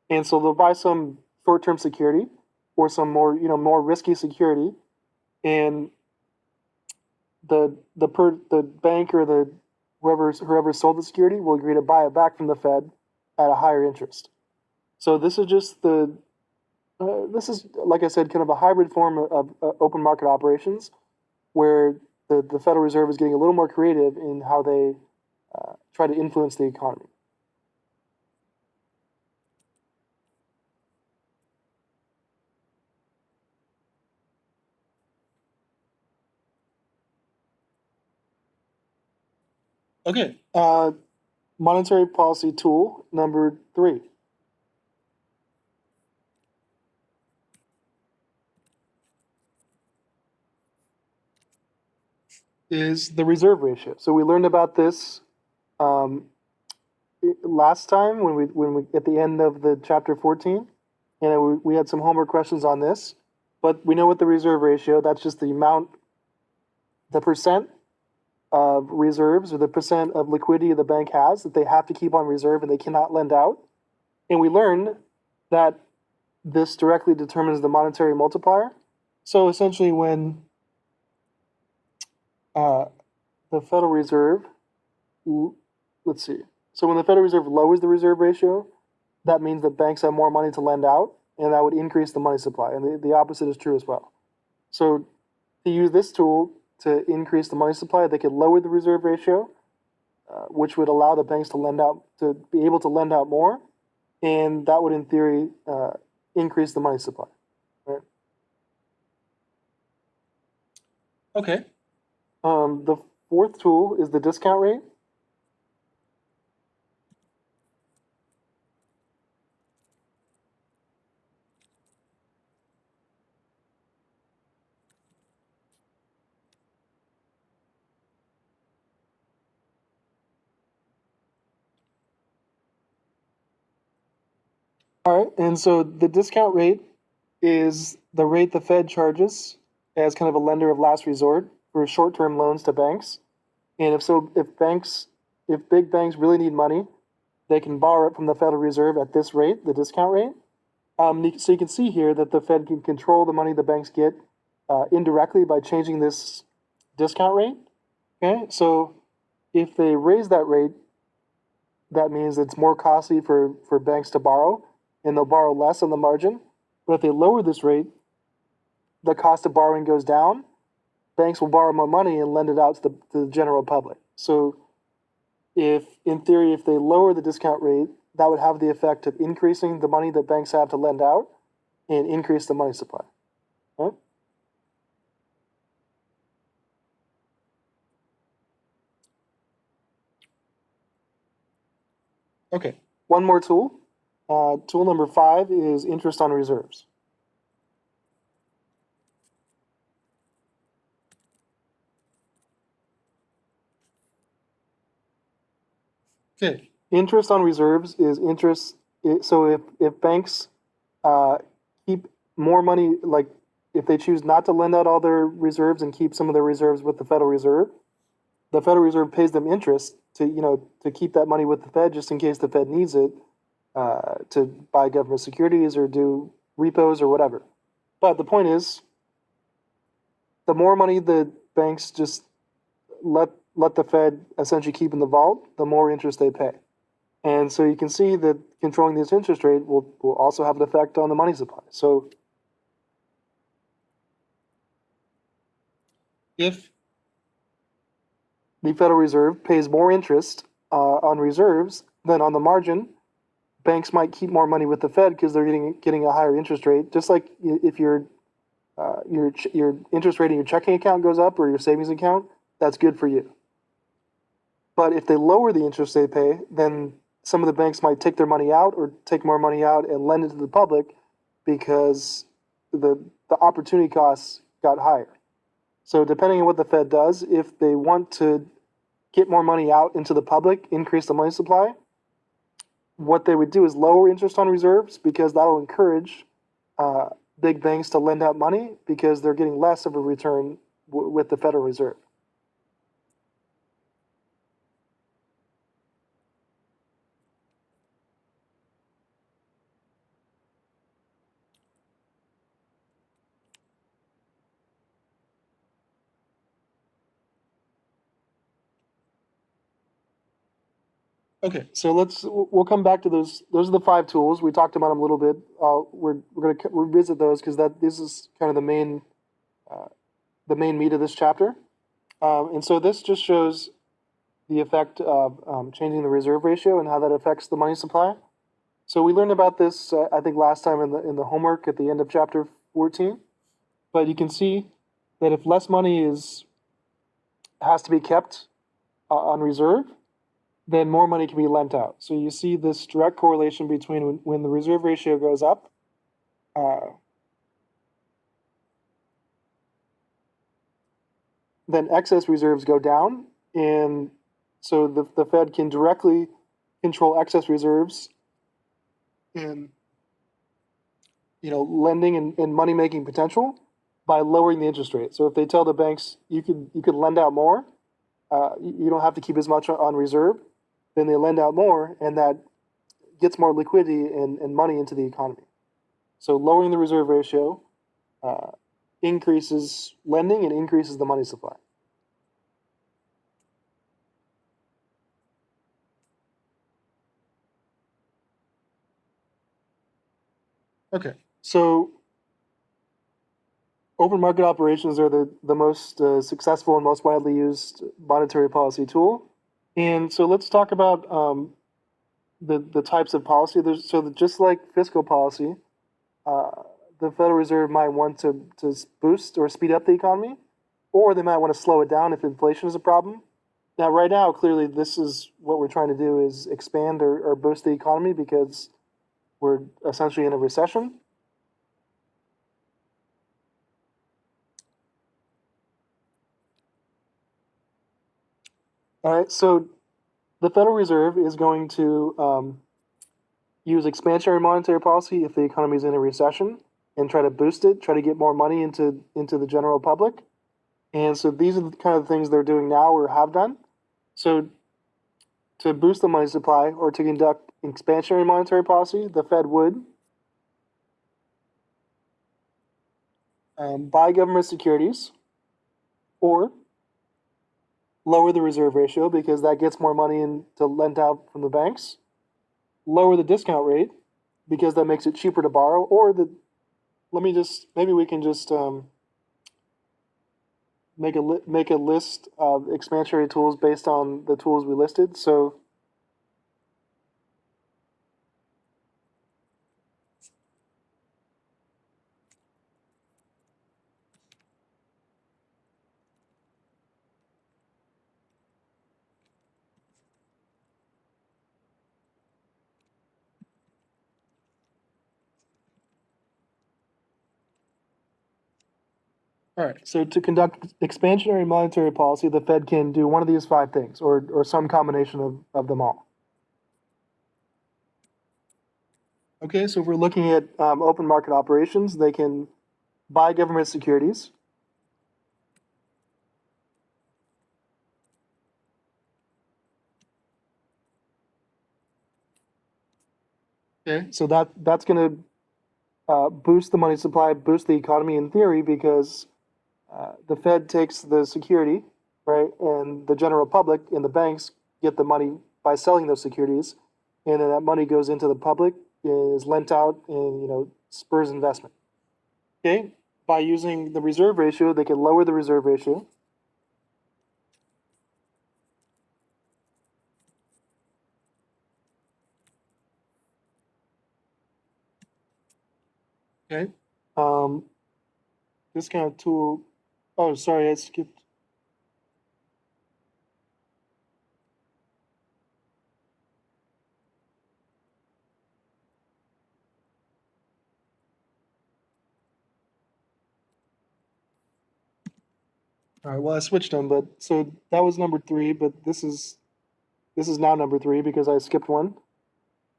And so they'll buy some short-term security or some more risky security, and the bank or the whoever sold the security will agree to buy it back from the Fed at a higher interest. So this is just this is, like I said, kind of a hybrid form of open market operations where the Federal Reserve is getting a little more creative in how they try to influence the economy. Okay, monetary policy tool number 3 is the reserve ratio. So we learned about this um, last time when we at the end of the chapter 14, and we had some homework questions on this. But we know what the reserve ratio. That's just the amount, the percent of reserves or the percent of liquidity the bank has that they have to keep on reserve and they cannot lend out. And we learned that this directly determines the monetary multiplier. So essentially, when uh, the Federal Reserve, let's see, so when the Federal Reserve lowers the reserve ratio, that means that banks have more money to lend out, and that would increase the money supply. And the opposite is true as well. So to use this tool to increase the money supply, they could lower the reserve ratio, which would allow the banks to be able to lend out more, and that would, in theory, increase the money supply. Right? Okay. The fourth tool is the discount rate. All right, and so the discount rate is the rate the Fed charges as kind of a lender of last resort for short-term loans to banks. And if big banks really need money, they can borrow it from the Federal Reserve at this rate, the discount rate. So you can see here that the Fed can control the money the banks get indirectly by changing this discount rate. Okay, so if they raise that rate, that means it's more costly for banks to borrow, and they'll borrow less on the margin. But if they lower this rate, the cost of borrowing goes down. Banks will borrow more money and lend it out to the general public. So in theory, if they lower the discount rate, that would have the effect of increasing the money that banks have to lend out and increase the money supply. Right? Okay, one more tool. Tool number 5 is interest on reserves. Okay, interest on reserves is interest. So if banks uh, keep more money, like if they choose not to lend out all their reserves and keep some of their reserves with the Federal Reserve pays them interest to keep that money with the Fed just in case the Fed needs it to buy government securities or do repos or whatever. But the point is, the more money the banks just let the Fed essentially keep in the vault, the more interest they pay. And so you can see that controlling this interest rate will also have an effect on the money supply. So if the Federal Reserve pays more interest on reserves, then on the margin, banks might keep more money with the Fed because they're getting a higher interest rate. Just like if your interest rate in your checking account goes up or your savings account, that's good for you. But if they lower the interest they pay, then some of the banks might take their money out or take more money out and lend it to the public because the opportunity costs got higher. So depending on what the Fed does, if they want to get more money out into the public, increase the money supply, what they would do is lower interest on reserves because that will encourage uh, big banks to lend out money because they're getting less of a return with the Federal Reserve. Okay, so we'll come back to those. Those are the 5 tools. We talked about them a little bit. We're going to revisit those because this is kind of the main meat of this chapter. And so this just shows the effect of changing the reserve ratio and how that affects the money supply. So we learned about this, I think, last time in the homework at the end of chapter 14. But you can see that if less money has to be kept on reserve, then more money can be lent out. So you see this direct correlation between when the reserve ratio goes up, then excess reserves go down, and so the Fed can directly control excess reserves in lending and money making potential by lowering the interest rate. So if they tell the banks you could lend out more, you don't have to keep as much on reserve, then they lend out more, and that gets more liquidity and money into the economy. So lowering the reserve ratio increases lending and increases the money supply. Okay, so open market operations are the most successful and most widely used monetary policy tool. And so let's talk about the types of policy. Just like fiscal policy, uh, the Federal Reserve might want to boost or speed up the economy, or they might want to slow it down if inflation is a problem. Now, right now, clearly, this is what we're trying to do is expand or boost the economy because we're essentially in a recession. All right, so the Federal Reserve is going to use expansionary monetary policy if the economy is in a recession and try to boost it, try to get more money into the general public. And so these are the kind of things they're doing now or have done. So to boost the money supply or to conduct expansionary monetary policy, the Fed would buy government securities or lower the reserve ratio because that gets more money in to lend out from the banks, lower the discount rate because that makes it cheaper to borrow, or the let me just maybe we can just make a list of expansionary tools based on the tools we listed. So all right. So to conduct expansionary monetary policy, the Fed can do one of these five things, or some combination of them all. Okay, so if we're looking at open market operations, they can buy government securities. Okay, so that's going to boost the money supply, boost the economy in theory, because the Fed takes the security, right, and the general public and the banks get the money by selling those securities, and then that money goes into the public, is lent out, and spurs investment. Okay, by using the reserve ratio, they can lower the reserve ratio. Okay, um, discount tool. Oh, sorry, I skipped. All right, well, I switched them, but so that was number three, but this is now number three because I skipped one.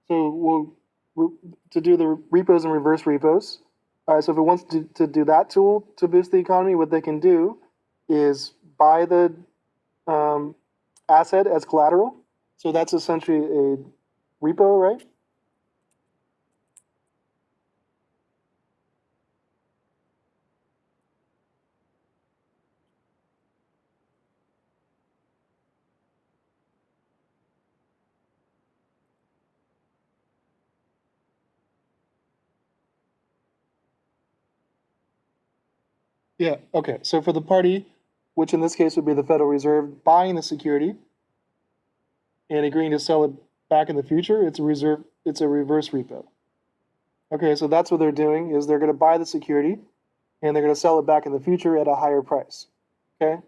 So to do the repos and reverse repos. All right, so if it wants to do that tool to boost the economy, what they can do is buy the um, asset as collateral. So that's essentially a repo, right? Yeah. Okay. So for the party, which in this case would be the Federal Reserve, buying the security and agreeing to sell it back in the future, it's a reserve. It's a reverse repo. Okay. So that's what they're doing is they're going to buy the security and they're going to sell it back in the future at a higher price. Okay.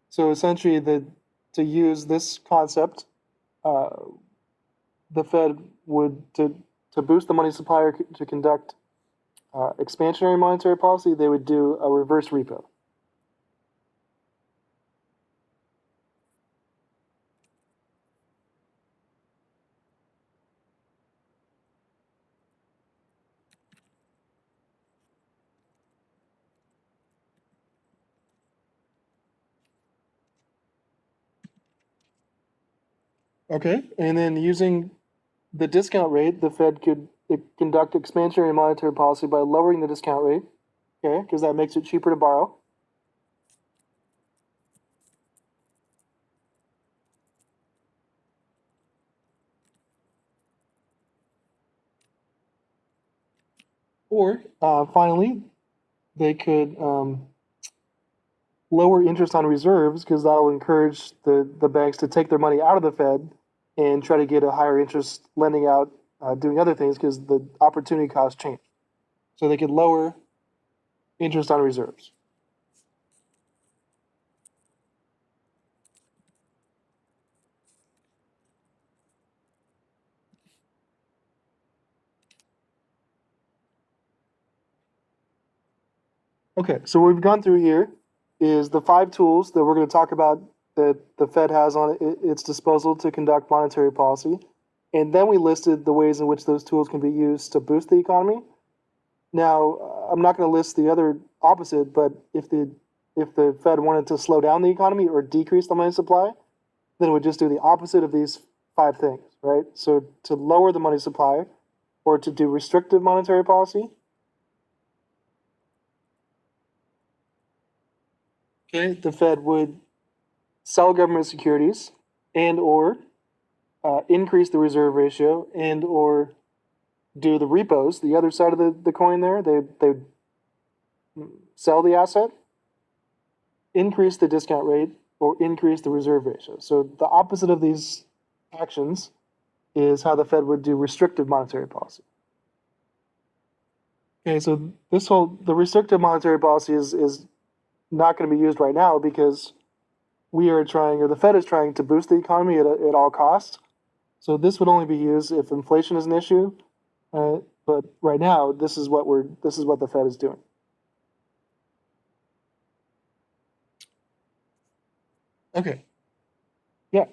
So essentially, to use this concept, uh, the Fed would to boost the money supply or to conduct expansionary monetary policy, they would do a reverse repo. Okay, and then using the discount rate, the Fed could conduct expansionary monetary policy by lowering the discount rate. Okay, because that makes it cheaper to borrow. Or finally, they could lower interest on reserves because that'll encourage the banks to take their money out of the Fed and try to get a higher interest lending out, doing other things because the opportunity cost change. So they could lower interest on reserves. Okay, so what we've gone through here is the 5 tools that we're going to talk about that the Fed has on its disposal to conduct monetary policy. And then we listed the ways in which those tools can be used to boost the economy. Now, I'm not going to list the other opposite, but if the Fed wanted to slow down the economy or decrease the money supply, then it would just do the opposite of these 5 things, right? So to lower the money supply or to do restrictive monetary policy, okay, the Fed would sell government securities and or increase the reserve ratio and or do the repos, the other side of the coin there. They sell the asset, increase the discount rate, or increase the reserve ratio. So the opposite of these actions is how the Fed would do restrictive monetary policy. Okay, so the restrictive monetary policy is not going to be used right now because we are trying, or the Fed is trying to boost the economy at all costs. So this would only be used if inflation is an issue. But right now, this is what the Fed is doing. Okay. Yeah.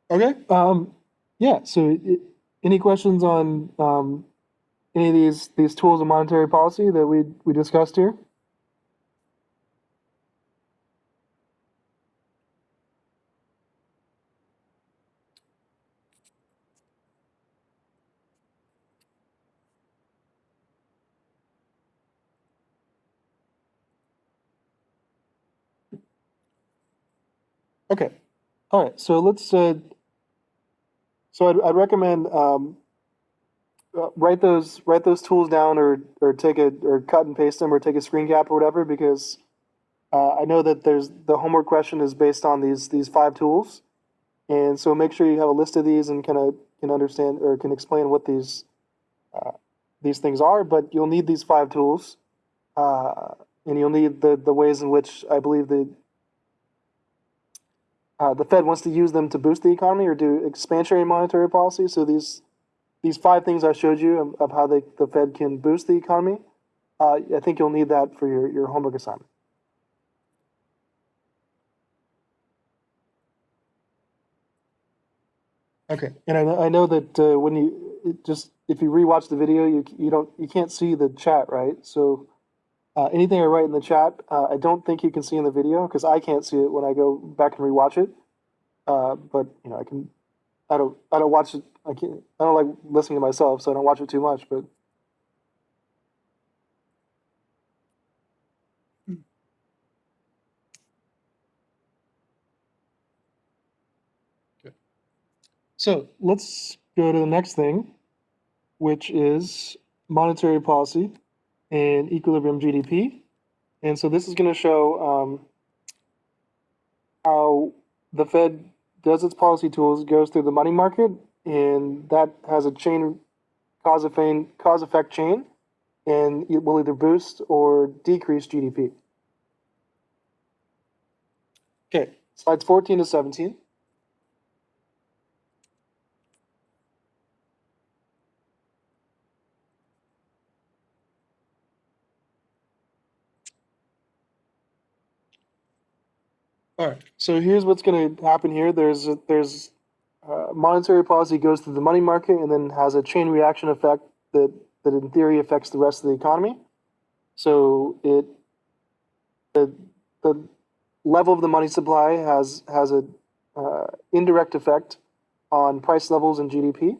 Okay. Yeah. So, any questions on any of these tools of monetary policy that we discussed here? Okay. All right. So let's. I'd recommend write those tools down or take a or cut and paste them or take a screen cap or whatever because I know that there's the homework question is based on these 5 tools, and so make sure you have a list of these and kind of can understand or can explain what these things are. But you'll need these 5 tools, and you'll need the ways in which I believe the Fed wants to use them to boost the economy or do expansionary monetary policy. So these 5 things I showed you of how the Fed can boost the economy, I think you'll need that for your homework assignment. Okay, and I know that when if you rewatch the video, you can't see the chat, right? So anything I write in the chat, I don't think you can see in the video because I can't see it when I go back and rewatch it. But I can. I don't watch it. I can't. I don't like listening to myself, so I don't watch it too much. But so let's go to the next thing, which is monetary policy and equilibrium GDP. And so this is going to show how the Fed does its policy tools, goes through the money market, and that has a cause effect chain, and it will either boost or decrease GDP. Okay, slides 14 to 17. All right. So here's what's going to happen here. There's monetary policy goes through the money market and then has a chain reaction effect that in theory affects the rest of the economy. So the level of the money supply has a indirect effect on price levels and GDP.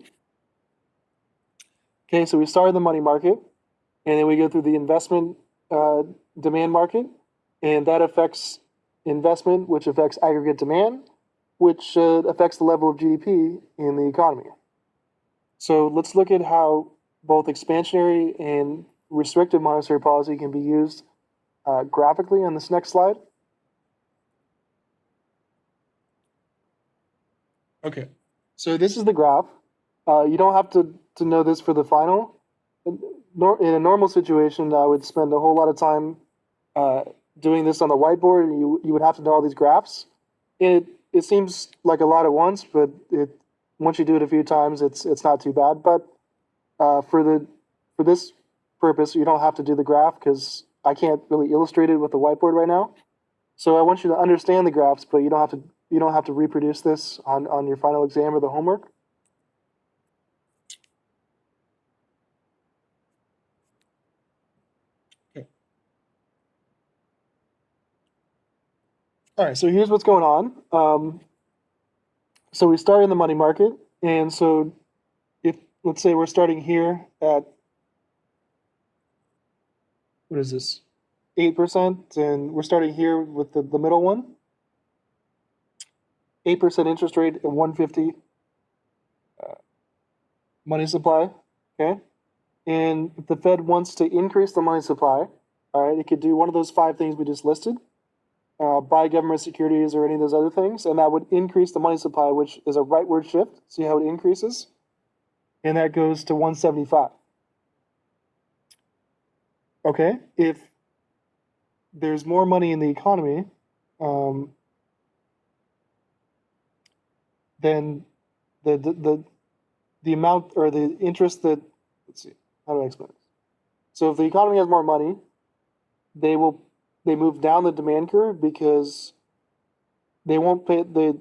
Okay, so we start in the money market, and then we go through the investment demand market, and that affects investment, which affects aggregate demand, which affects the level of GDP in the economy. So let's look at how both expansionary and restrictive monetary policy can be used graphically on this next slide. Okay, so this is the graph, You don't have to know this for the final. In a normal situation, I would spend a whole lot of time uh, doing this on the whiteboard, and you would have to know all these graphs. It seems like a lot at once, but once you do it a few times, it's not too bad. But for this purpose, you don't have to do the graph because I can't really illustrate it with the whiteboard right now. So I want you to understand the graphs, but you don't have to reproduce this on your final exam or the homework. Okay. All right, so here's what's going on. So we start in the money market, and so if let's say we're starting here at what is this, 8%, and we're starting here with the middle one, 8% interest rate and 150 money supply. Okay, and if the Fed wants to increase the money supply, all right, it could do one of those five things we just listed. Buy government securities or any of those other things, and that would increase the money supply, which is a rightward shift. See how it increases? And that goes to 175. Okay, if there's more money in the economy, um, then the amount or the interest that, let's see, how do I explain this? So if the economy has more money, they move down the demand curve because they won't pay the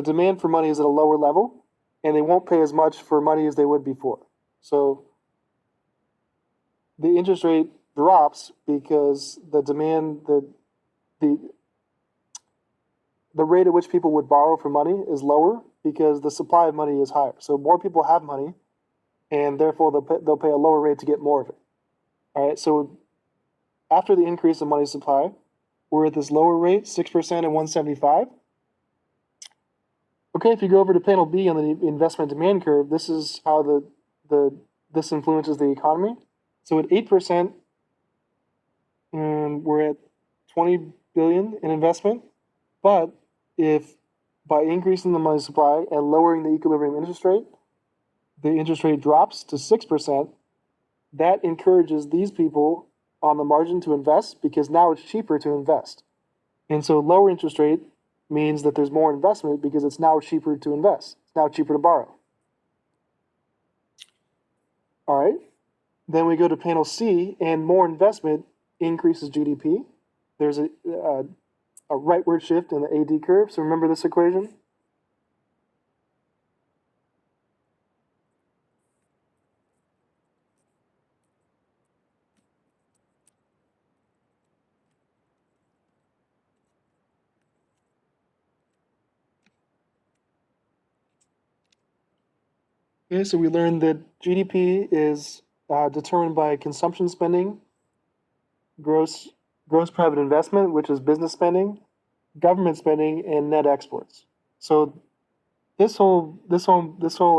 demand for money is at a lower level, and they won't pay as much for money as they would before. So the interest rate drops because the the rate at which people would borrow for money is lower because the supply of money is higher. So more people have money, and therefore they'll pay a lower rate to get more of it. All right. So after the increase in money supply, we're at this lower rate, 6% and 175. Okay, if you go over to panel B on the investment demand curve, this is how this influences the economy. So at 8%, we're at 20 billion in investment. But if by increasing the money supply and lowering the equilibrium interest rate, the interest rate drops to 6%, that encourages these people on the margin to invest because now it's cheaper to invest. And so lower interest rate means that there's more investment because it's now cheaper to invest. It's now cheaper to borrow. All right. Then we go to panel C, and more investment increases GDP. There's a rightward shift in the AD curve. So remember this equation? Okay, so we learned that GDP is determined by consumption spending, gross gross private investment, which is business spending, government spending, and net exports. So this whole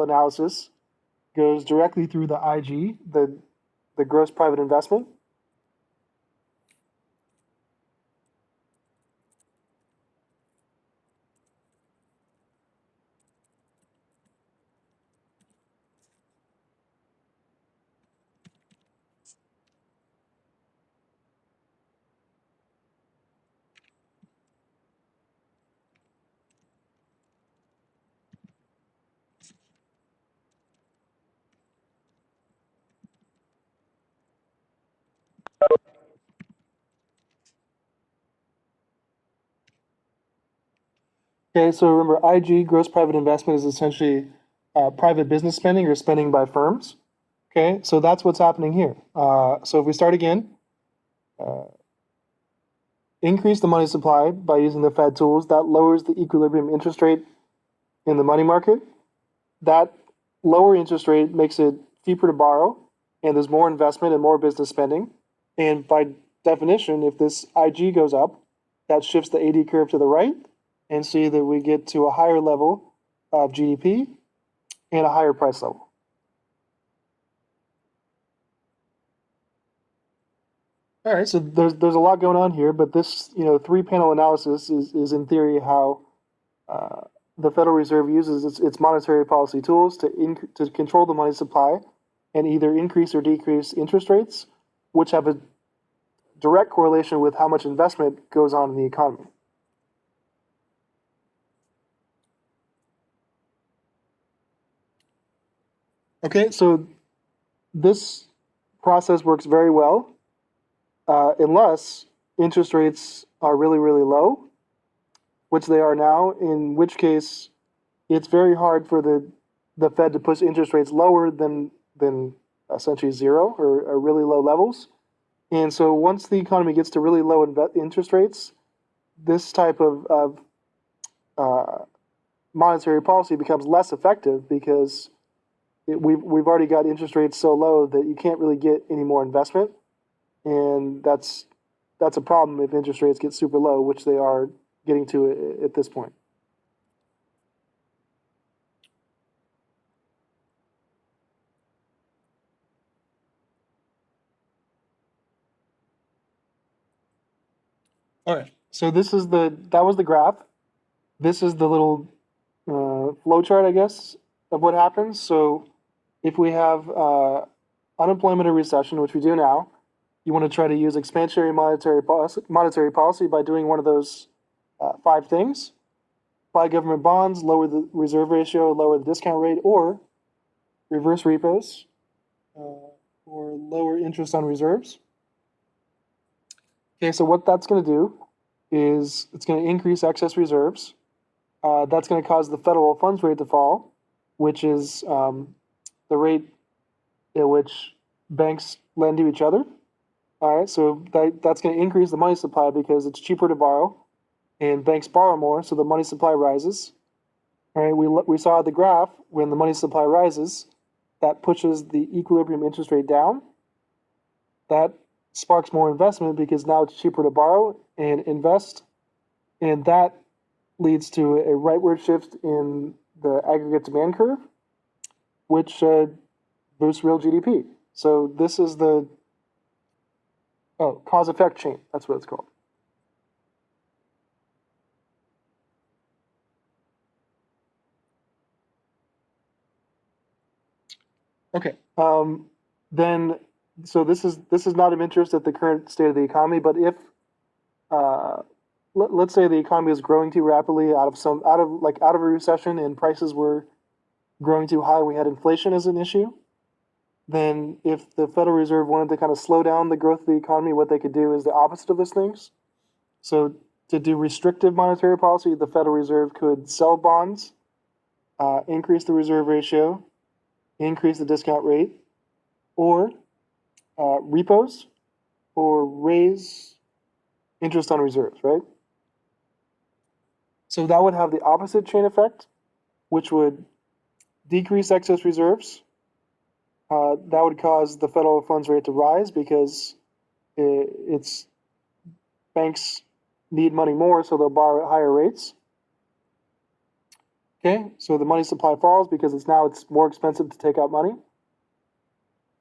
analysis goes directly through the IG, the gross private investment. Okay, so remember, IG, gross private investment, is essentially private business spending or spending by firms. Okay, so that's what's happening here. So if we start again, uh, increase the money supply by using the Fed tools, that lowers the equilibrium interest rate in the money market. That lower interest rate makes it cheaper to borrow, and there's more investment and more business spending. And by definition, if this IG goes up, that shifts the AD curve to the right, and see that we get to a higher level of GDP and a higher price level. All right, so there's a lot going on here, but this three panel analysis is in theory how the Federal Reserve uses its monetary policy tools to control the money supply and either increase or decrease interest rates, which have a direct correlation with how much investment goes on in the economy. Okay, so this process works very well unless interest rates are really, really low, which they are now, in which case it's very hard for the Fed to push interest rates lower than essentially zero or really low levels. And so once the economy gets to really low interest rates, this type of monetary policy becomes less effective because we've already got interest rates so low that you can't really get any more investment, and that's a problem if interest rates get super low, which they are getting to at this point. All right. So that was the graph. This is the little flow chart, I guess, of what happens. So if we have unemployment or recession, which we do now, you want to try to use expansionary monetary policy by doing one of those 5 things: buy government bonds, lower the reserve ratio, lower the discount rate, or reverse repos, or lower interest on reserves. Okay, so what that's going to do is it's going to increase excess reserves. That's going to cause the federal funds rate to fall, which is the rate at which banks lend to each other. All right, so that's going to increase the money supply because it's cheaper to borrow, and banks borrow more, so the money supply rises. All right, we saw the graph when the money supply rises, that pushes the equilibrium interest rate down. That sparks more investment because now it's cheaper to borrow and invest, and that leads to a rightward shift in the aggregate demand curve, which boosts real GDP. So this is the cause-effect chain. That's what it's called. Okay. Then, so this is not of interest at the current state of the economy. But if let's say the economy is growing too rapidly out of a recession and prices were growing too high, we had inflation as an issue. Then if the Federal Reserve wanted to kind of slow down the growth of the economy, what they could do is the opposite of those things. So to do restrictive monetary policy, the Federal Reserve could sell bonds, increase the reserve ratio, increase the discount rate, or repos, or raise interest on reserves, right? So that would have the opposite chain effect, which would decrease excess reserves. That would cause the federal funds rate to rise because it's banks need money more, so they'll borrow at higher rates. Okay, so the money supply falls because it's more expensive to take out money.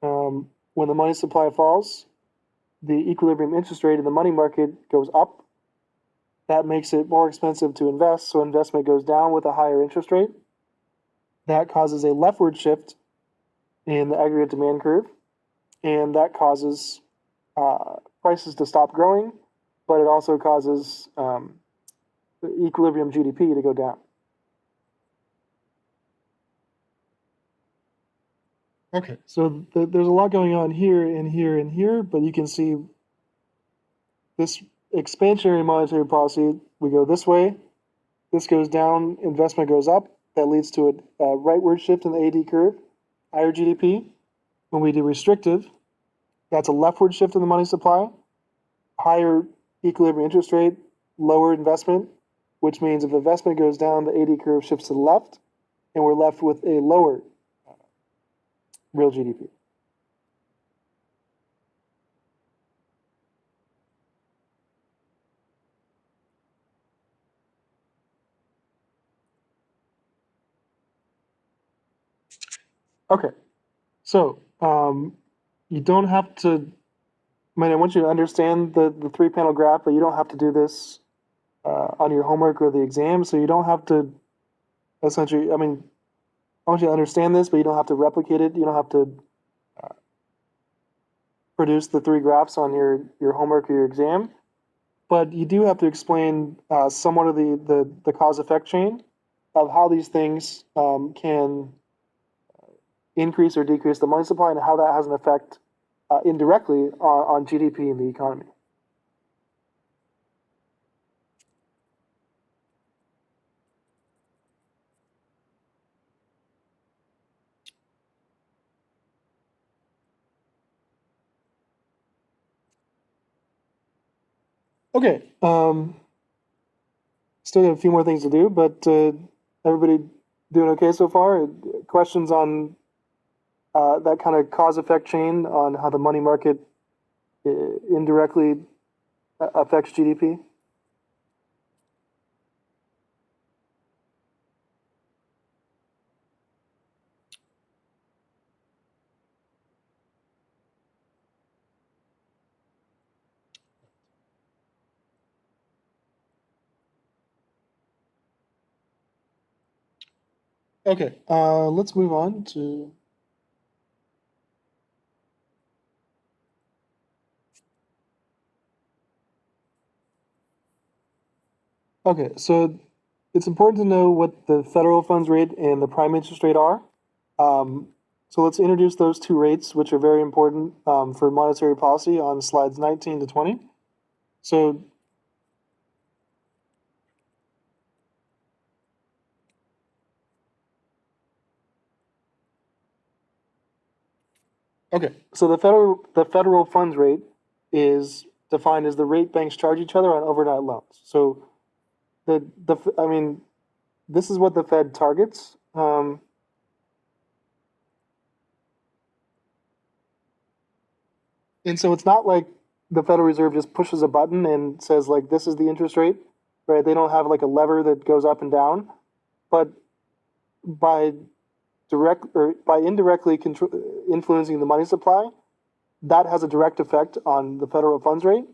When the money supply falls, the equilibrium interest rate in the money market goes up. That makes it more expensive to invest, so investment goes down with a higher interest rate. That causes a leftward shift in the aggregate demand curve, and that causes prices to stop growing, but it also causes the equilibrium GDP to go down. Okay, so there's a lot going on here and here and here, but you can see this expansionary monetary policy, we go this way, this goes down, investment goes up. That leads to a rightward shift in the AD curve, higher GDP. When we do restrictive, that's a leftward shift in the money supply, higher equilibrium interest rate, lower investment, which means if investment goes down, the AD curve shifts to the left, and we're left with a lower real GDP. Okay, so you don't have to, I want you to understand the 3-panel graph, but you don't have to do this on your homework or the exam, so you don't have to essentially, I mean, I want you to understand this, but you don't have to replicate it. You don't have to produce the three graphs on your homework or your exam. But you do have to explain somewhat of the cause effect chain of how these things can increase or decrease the money supply and how that has an effect indirectly on GDP and the economy. Okay, still got a few more things to do, but everybody doing okay so far? Questions on that kind of cause effect chain on how the money market indirectly affects GDP? Okay, let's move on to. Okay, so it's important to know what the federal funds rate and the prime interest rate are. Um, so let's introduce those two rates, which are very important for monetary policy on slides 19 to 20. So, okay, so the federal funds rate is defined as the rate banks charge each other on overnight loans. So I mean, this is what the Fed targets. And so it's not like the Federal Reserve just pushes a button and says like this is the interest rate, right? They don't have like a lever that goes up and down, but by direct or by indirectly influencing the money supply, that has a direct effect on the federal funds rate.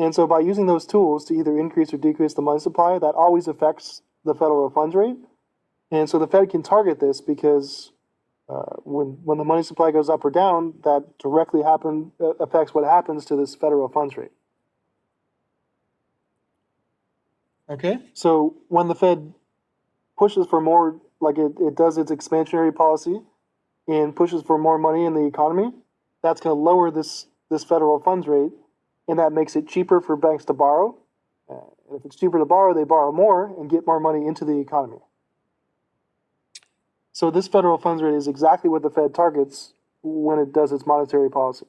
And so by using those tools to either increase or decrease the money supply, that always affects the federal funds rate. And so the Fed can target this because when the money supply goes up or down, that directly affects what happens to this federal funds rate. Okay. So when the Fed pushes for more, like it does its expansionary policy and pushes for more money in the economy, that's going to lower this federal funds rate, and that makes it cheaper for banks to borrow. And if it's cheaper to borrow, they borrow more and get more money into the economy. So this federal funds rate is exactly what the Fed targets when it does its monetary policy.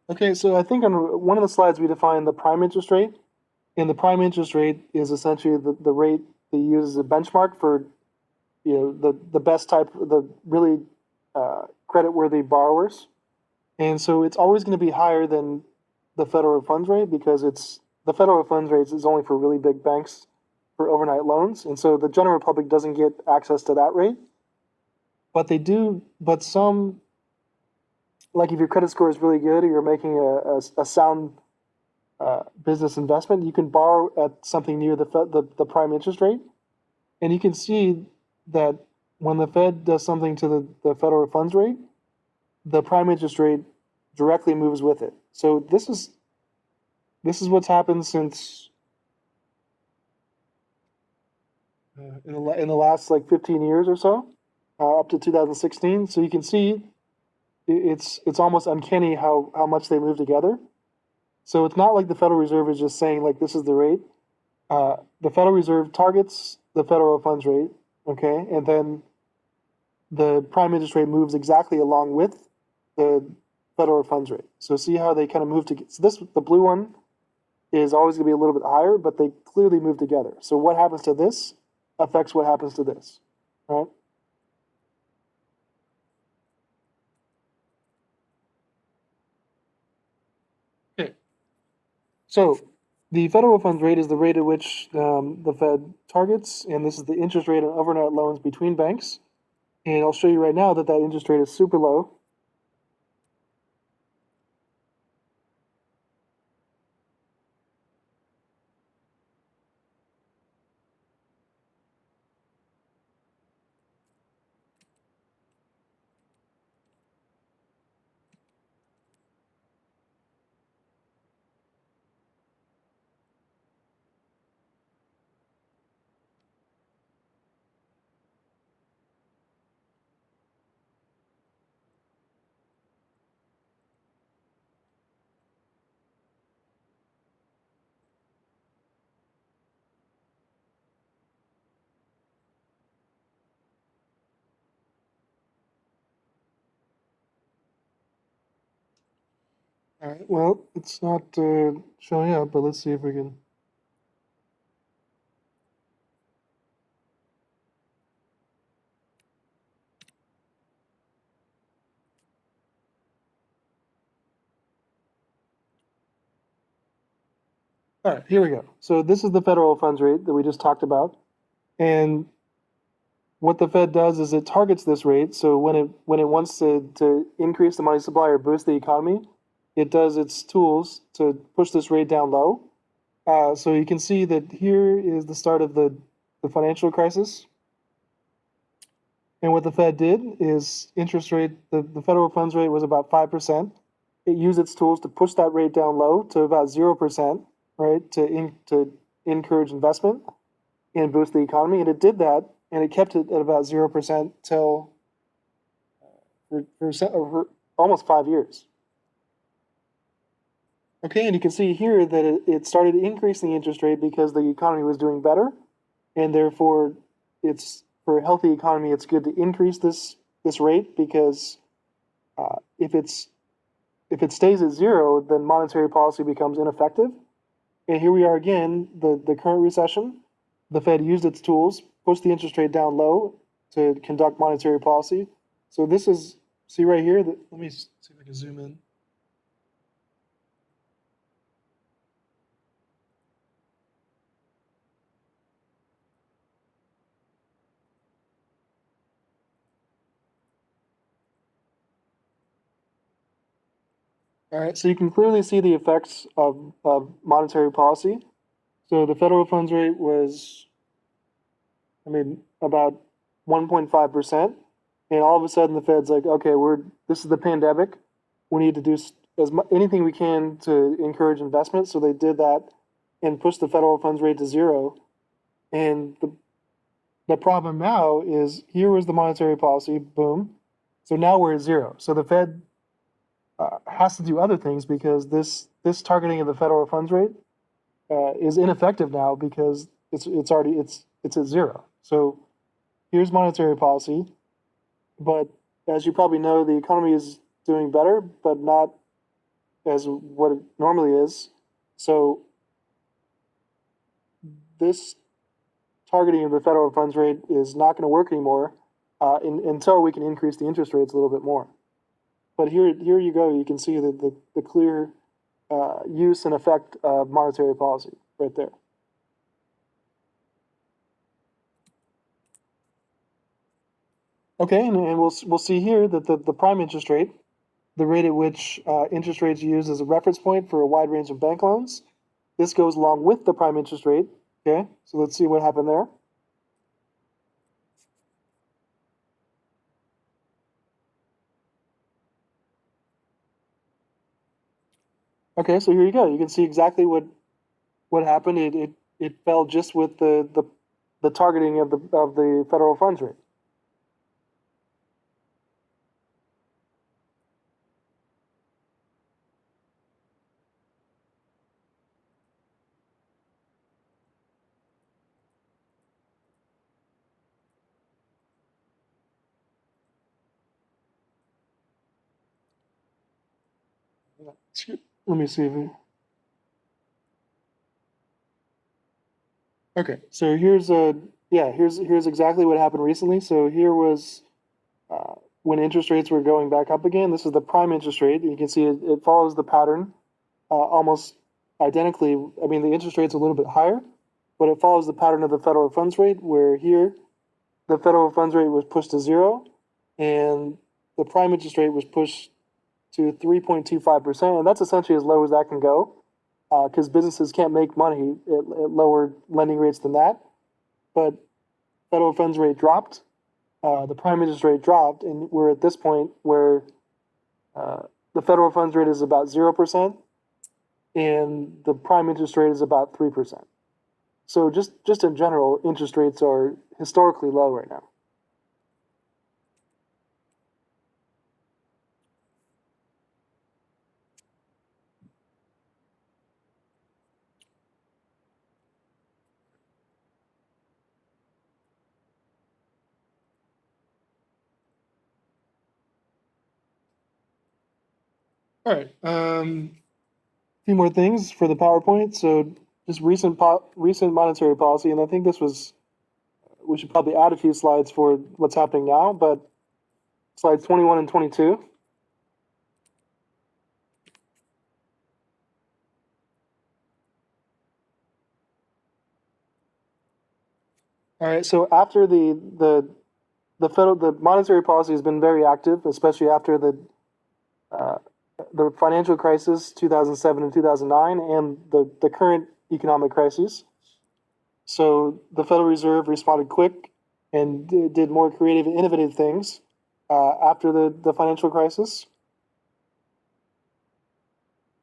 Okay, so I think on one of the slides we defined the prime interest rate, and the prime interest rate is essentially the rate that you use as a benchmark for the best type, the really credit-worthy borrowers. And so it's always going to be higher than the federal funds rate because the federal funds rate is only for really big banks for overnight loans. And so the general public doesn't get access to that rate. But they do, but some, like if your credit score is really good or you're making a sound business investment, you can borrow at something near the prime interest rate. And you can see that when the Fed does something to the federal funds rate, the prime interest rate directly moves with it. So this is what's happened since in the last like 15 years or so, up to 2016. So you can see it's almost uncanny how much they move together. So it's not like the Federal Reserve is just saying like this is the rate. The Federal Reserve targets the federal funds rate, okay, and then the prime interest rate moves exactly along with the federal funds rate. So see how they kind of move together. So the blue one is always going to be a little bit higher, but they clearly move together. So what happens to this affects what happens to this, right? Okay. So the federal funds rate is the rate at which the Fed targets, and this is the interest rate on overnight loans between banks. And I'll show you right now that interest rate is super low. All right, well, it's not showing up, but let's see if we can. All right, here we go. So this is the federal funds rate that we just talked about. And what the Fed does is it targets this rate. So when it wants to increase the money supply or boost the economy, it does its tools to push this rate down low. So you can see that here is the start of the financial crisis. And what the Fed did is the federal funds rate was about 5%. It used its tools to push that rate down low to about 0%, right, to encourage investment and boost the economy. And it did that, and it kept it at about 0% till for almost 5 years. Okay, and you can see here that it started increasing the interest rate because the economy was doing better, and therefore, it's for a healthy economy, it's good to increase this rate because if it stays at zero, then monetary policy becomes ineffective. And here we are again, the current recession. The Fed used its tools, pushed the interest rate down low to conduct monetary policy. So this is, see right here, let me see if I can zoom in. All right, so you can clearly see the effects of monetary policy. So the federal funds rate was, about 1.5%. And all of a sudden the Fed's like, okay, this is the pandemic. We need to do anything we can to encourage investment. So they did that and pushed the federal funds rate to zero. And the problem now is here was the monetary policy, boom. So now we're at zero. So the Fed has to do other things because this targeting of the federal funds rate is ineffective now because it's at zero. So here's monetary policy, but as you probably know, the economy is doing better, but not as what it normally is. So this targeting of the federal funds rate is not going to work anymore until we can increase the interest rates a little bit more. But here you go. You can see the clear use and effect of monetary policy right there. Okay, and we'll see here that the prime interest rate, the rate at which interest rates are used as a reference point for a wide range of bank loans, this goes along with the prime interest rate. Okay, so let's see what happened there. Okay, so here you go. You can see exactly what happened. It fell just with the targeting of the federal funds rate. Let me see if okay, so here's exactly what happened recently. So here was when interest rates were going back up again. This is the prime interest rate. You can see it follows the pattern almost identically. I mean, the interest rate's a little bit higher, but it follows the pattern of the federal funds rate, where here the federal funds rate was pushed to zero, and the prime interest rate was pushed to 3.25%, and that's essentially as low as that can go because businesses can't make money at lower lending rates than that. But federal funds rate dropped, the prime interest rate dropped, and we're at this point where the federal funds rate is about 0%, and the prime interest rate is about 3%. So just in general, interest rates are historically low right now. All right. A few more things for the PowerPoint. So just recent monetary policy, and I think we should probably add a few slides for what's happening now, but slides 21 and 22. All right. So after the monetary policy has been very active, especially after uh, the financial crisis, 2007 and 2009, and the current economic crises. So the Federal Reserve responded quick and did more creative and innovative things after the financial crisis.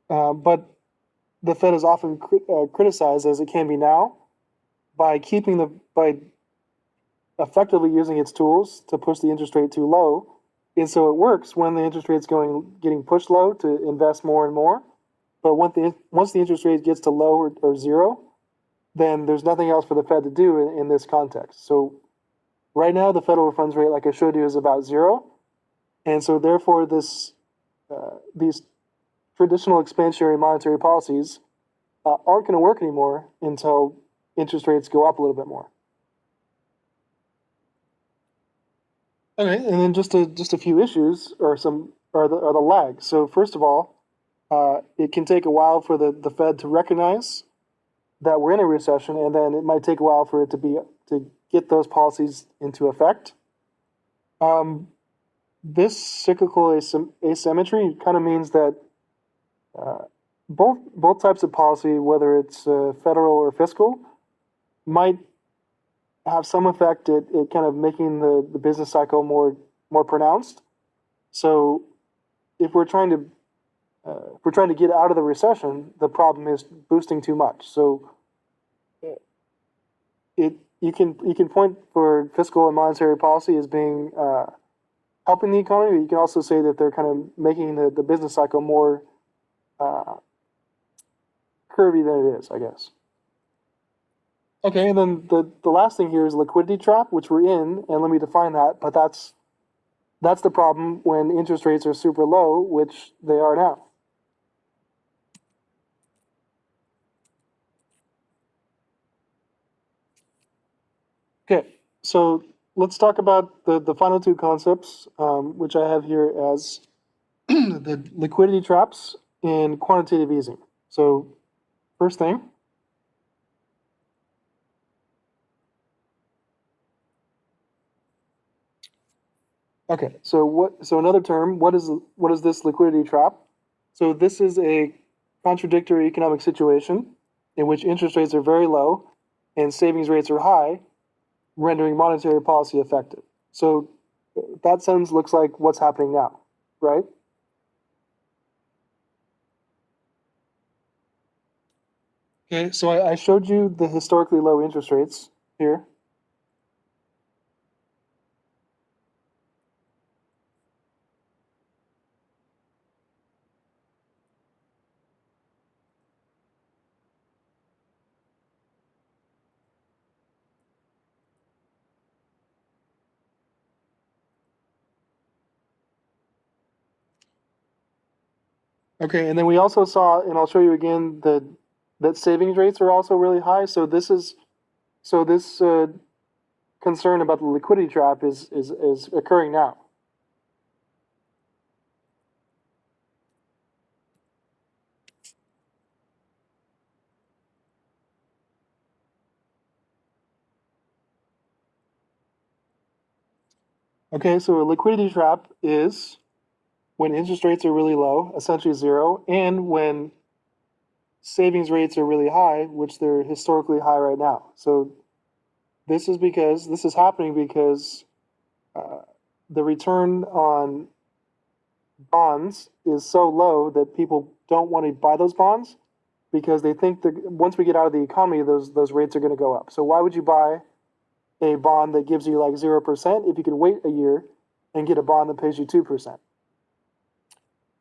But the Fed is often criticized, as it can be now, by effectively using its tools to push the interest rate too low. And so it works when the interest rate's getting pushed low to invest more and more. But once the interest rate gets to low or zero, then there's nothing else for the Fed to do in this context. So right now, the federal funds rate, like I showed you, is about zero. And so therefore, these traditional expansionary monetary policies aren't going to work anymore until interest rates go up a little bit more. Okay, and then just a few issues or the lags. So first of all, it can take a while for the Fed to recognize that we're in a recession, and then it might take a while for it to get those policies into effect. This cyclical asymmetry kind of means that both types of policy, whether it's federal or fiscal, might have some effect at kind of making the business cycle more pronounced. So if we're trying to get out of the recession, the problem is boosting too much. So you can point for fiscal and monetary policy as being helping the economy, but you can also say that they're kind of making the business cycle more curvy than it is, I guess. Okay, and then the last thing here is liquidity trap, which we're in, and let me define that. But that's the problem when interest rates are super low, which they are now. Okay, so let's talk about the final two concepts, which I have here as the liquidity traps and quantitative easing. So first thing. Okay, so another term, what is this liquidity trap? So this is a contradictory economic situation in which interest rates are very low and savings rates are high, rendering monetary policy effective. So that sentence looks like what's happening now, right? Okay, so I showed you the historically low interest rates here. Okay, and then we also saw, and I'll show you again, that savings rates are also really high. So this concern about the liquidity trap is occurring now. Okay, so a liquidity trap is when interest rates are really low, essentially zero, and when savings rates are really high, which they're historically high right now. So this is happening because the return on bonds is so low that people don't want to buy those bonds because they think that once we get out of the economy, those rates are going to go up. So why would you buy a bond that gives you like 0% if you can wait a year and get a bond that pays you 2%?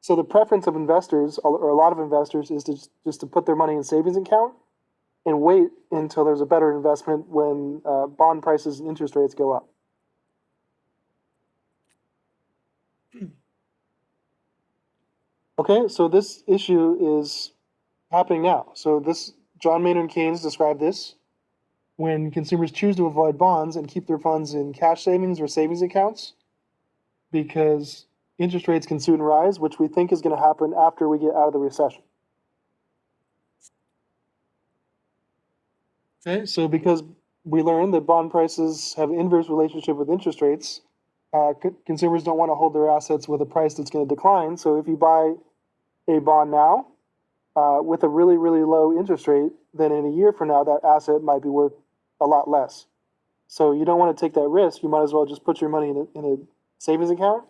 So the preference of investors, or a lot of investors, is just to put their money in savings account and wait until there's a better investment when bond prices and interest rates go up. Okay, so this issue is happening now. So this John Maynard Keynes described this when consumers choose to avoid bonds and keep their funds in cash savings or savings accounts because interest rates can soon rise, which we think is going to happen after we get out of the recession. Okay, so because we learned that bond prices have an inverse relationship with interest rates, consumers don't want to hold their assets with a price that's going to decline. So if you buy a bond now with a really, really low interest rate, then in a year from now, that asset might be worth a lot less. So you don't want to take that risk. You might as well just put your money in a savings account.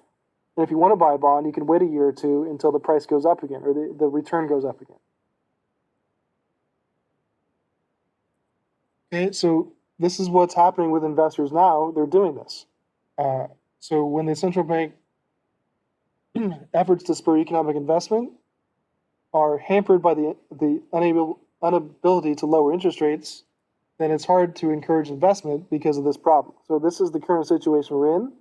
And if you want to buy a bond, you can wait a year or two until the price goes up again or the return goes up again. Okay, so this is what's happening with investors now. They're doing this. Uh, so when the central bank efforts to spur economic investment are hampered by the inability to lower interest rates, then it's hard to encourage investment because of this problem. So this is the current situation we're in,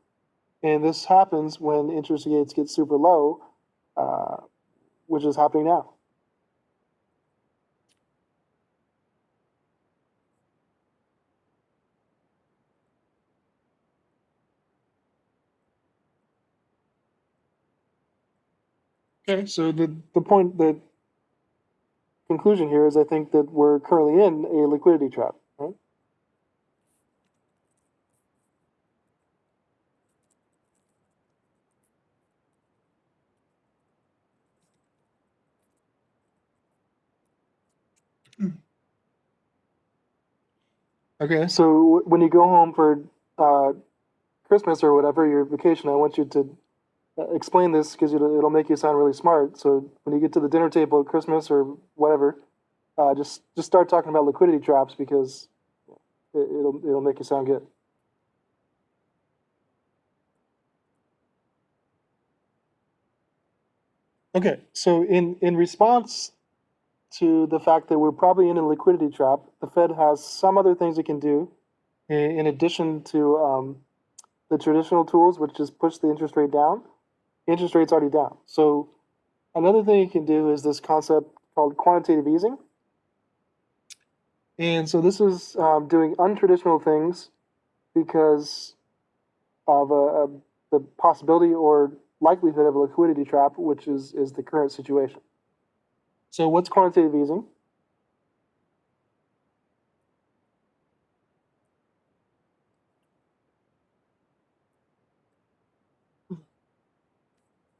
and this happens when interest rates get super low, uh, which is happening now. Okay, so the point, the conclusion here is I think that we're currently in a liquidity trap, right? Okay, so when you go home for uh, Christmas or whatever, your vacation, I want you to explain this because it'll make you sound really smart. So when you get to the dinner table at Christmas or whatever, just start talking about liquidity traps because it'll make you sound good. Okay, so in response to the fact that we're probably in a liquidity trap, the Fed has some other things it can do in addition to the traditional tools, which is push the interest rate down. Interest rate's already down. So another thing you can do is this concept called quantitative easing. And so this is doing untraditional things because of the possibility or likelihood of a liquidity trap, which is the current situation. So what's quantitative easing?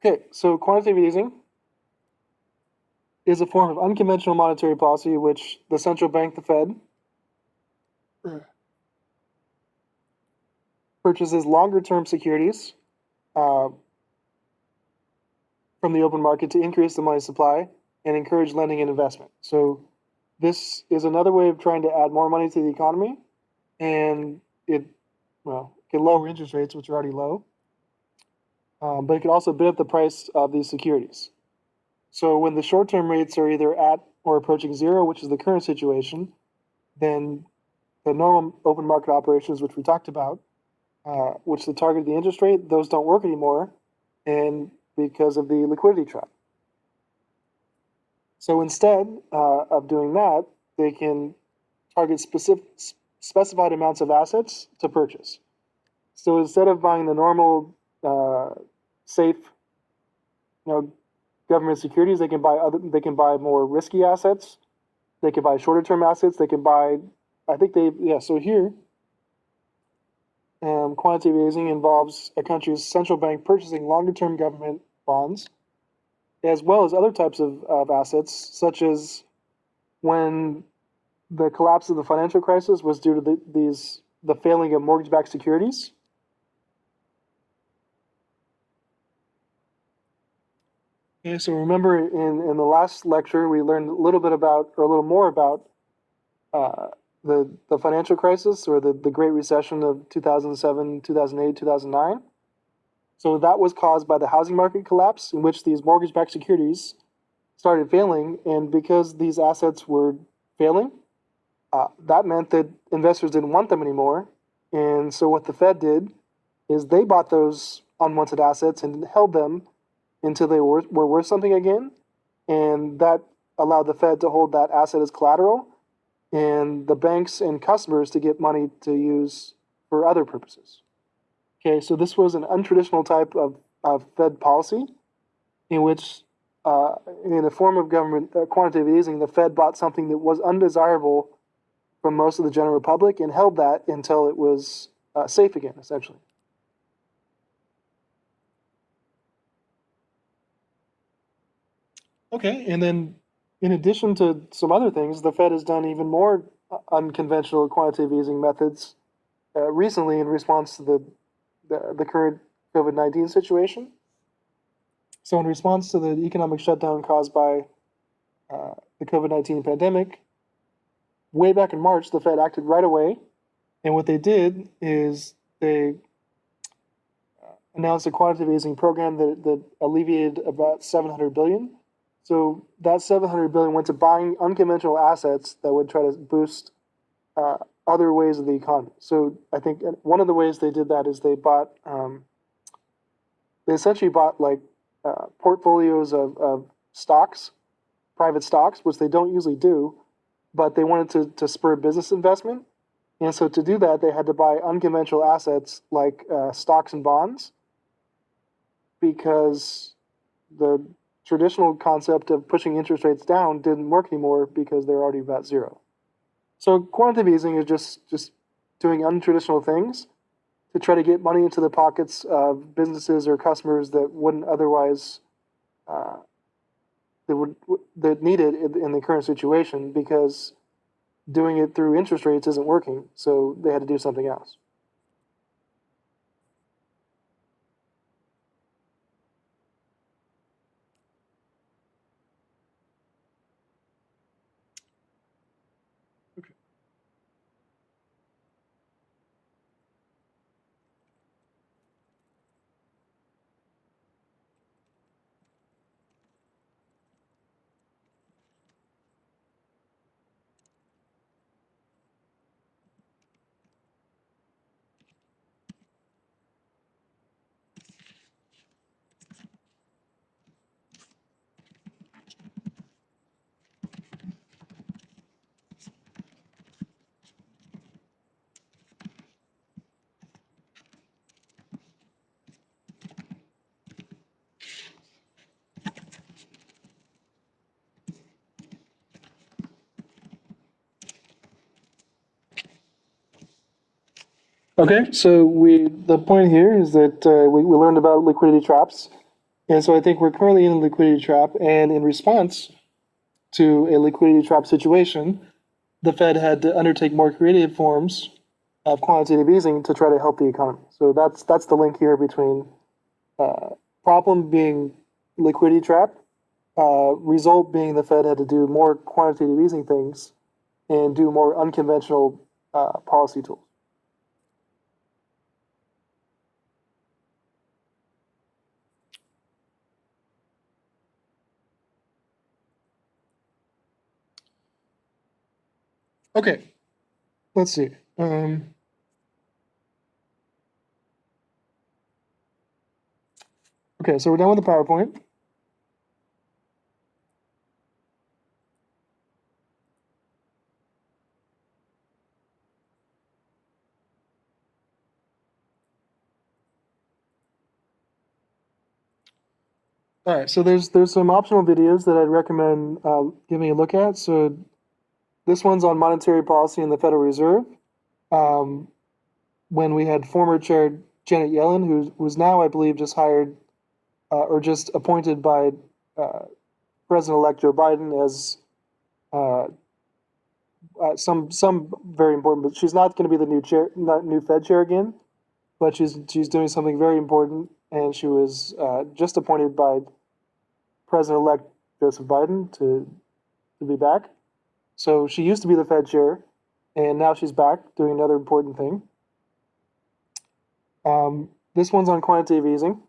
Okay, so quantitative easing is a form of unconventional monetary policy which the central bank, the Fed, purchases longer term securities uh, from the open market to increase the money supply and encourage lending and investment. So this is another way of trying to add more money to the economy, and it can lower interest rates, which are already low, but it can also bid up the price of these securities. So when the short-term rates are either at or approaching zero, which is the current situation, then the normal open market operations, which we talked about, which the target of the interest rate, those don't work anymore, and because of the liquidity trap. So instead of doing that, they can target specified amounts of assets to purchase. So instead of buying the normal safe, government securities, they can buy more risky assets. They can buy shorter term assets. They can buy, I think they, yeah. So here, quantitative easing involves a country's central bank purchasing longer term government bonds, as well as other types of assets, such as when the collapse of the financial crisis was due to the failing of mortgage-backed securities. Okay, so remember in the last lecture we learned a little bit about, or a little more about, uh, the financial crisis or the Great Recession of 2007, 2008, 2009. So that was caused by the housing market collapse, in which these mortgage-backed securities started failing, and because these assets were failing, that meant that investors didn't want them anymore. And so what the Fed did is they bought those unwanted assets and held them until they were worth something again, and that allowed the Fed to hold that asset as collateral, and the banks and customers to get money to use for other purposes. Okay, so this was an untraditional type of Fed policy in which, in a form of government quantitative easing, the Fed bought something that was undesirable from most of the general public and held that until it was safe again, essentially. Okay, and then in addition to some other things, the Fed has done even more unconventional quantitative easing methods recently in response to the current COVID-19 situation. So in response to the economic shutdown caused by the COVID-19 pandemic, way back in March, the Fed acted right away. And what they did is they announced a quantitative easing program that alleviated about $700 billion. So that $700 billion went to buying unconventional assets that would try to boost other ways of the economy. So I think one of the ways they did that is they essentially bought like portfolios of stocks, private stocks, which they don't usually do, but they wanted to spur business investment. And so to do that, they had to buy unconventional assets like stocks and bonds, because the traditional concept of pushing interest rates down didn't work anymore because they're already about zero. So quantitative easing is just doing untraditional things to try to get money into the pockets of businesses or customers that wouldn't otherwise that need it in the current situation, because doing it through interest rates isn't working. So they had to do something else. Okay, so the point here is that we learned about liquidity traps, and so I think we're currently in a liquidity trap, and in response to a liquidity trap situation, the Fed had to undertake more creative forms of quantitative easing to try to help the economy. So that's the link here between problem being liquidity trap, result being the Fed had to do more quantitative easing things and do more unconventional policy tools. Okay, let's see. Okay, so we're done with the PowerPoint. All right, so there's some optional videos that I'd recommend giving a look at. So this one's on monetary policy in the Federal Reserve. When we had former Chair Janet Yellen, who's now, I believe, just hired or just appointed by President-elect Joe Biden as some very important, but she's not going to be the new Fed chair again. But she's doing something very important, and she was just appointed by President-elect Joseph Biden to be back. So she used to be the Fed chair, and now she's back doing another important thing. This one's on quantitative easing.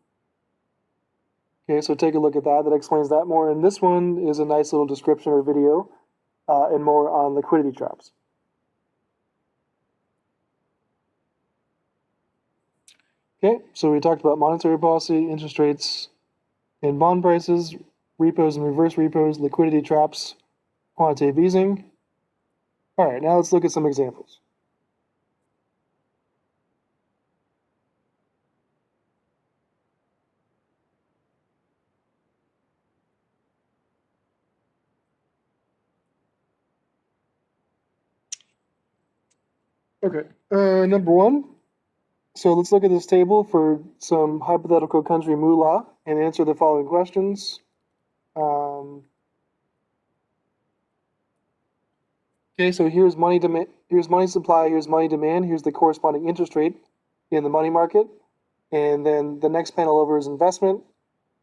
Okay, so take a look at that. That explains that more. And this one is a nice little description or video and more on liquidity traps. Okay, so we talked about monetary policy, interest rates, in bond prices, repos and reverse repos, liquidity traps, quantitative easing. All right, now let's look at some examples. Okay, number one. So let's look at this table for some hypothetical country moolah and answer the following questions. Okay, so here's money demand, here's money supply, here's money demand, here's the corresponding interest rate in the money market, and then the next panel over is investment,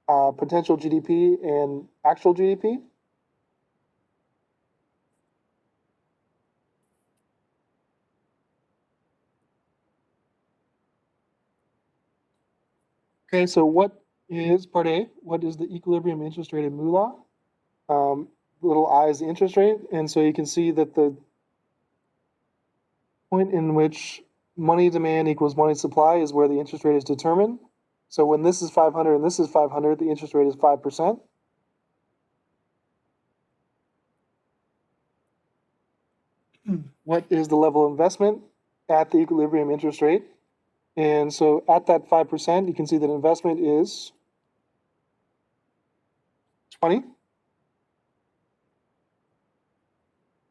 potential GDP, and actual GDP. Okay, so what is part A? What is the equilibrium interest rate in moolah? Little I is the interest rate, and so you can see that the point in which money demand equals money supply is where the interest rate is determined. So when this is 500 and this is 500, the interest rate is 5%. What is the level of investment at the equilibrium interest rate? And so at that 5%, you can see that investment is 20.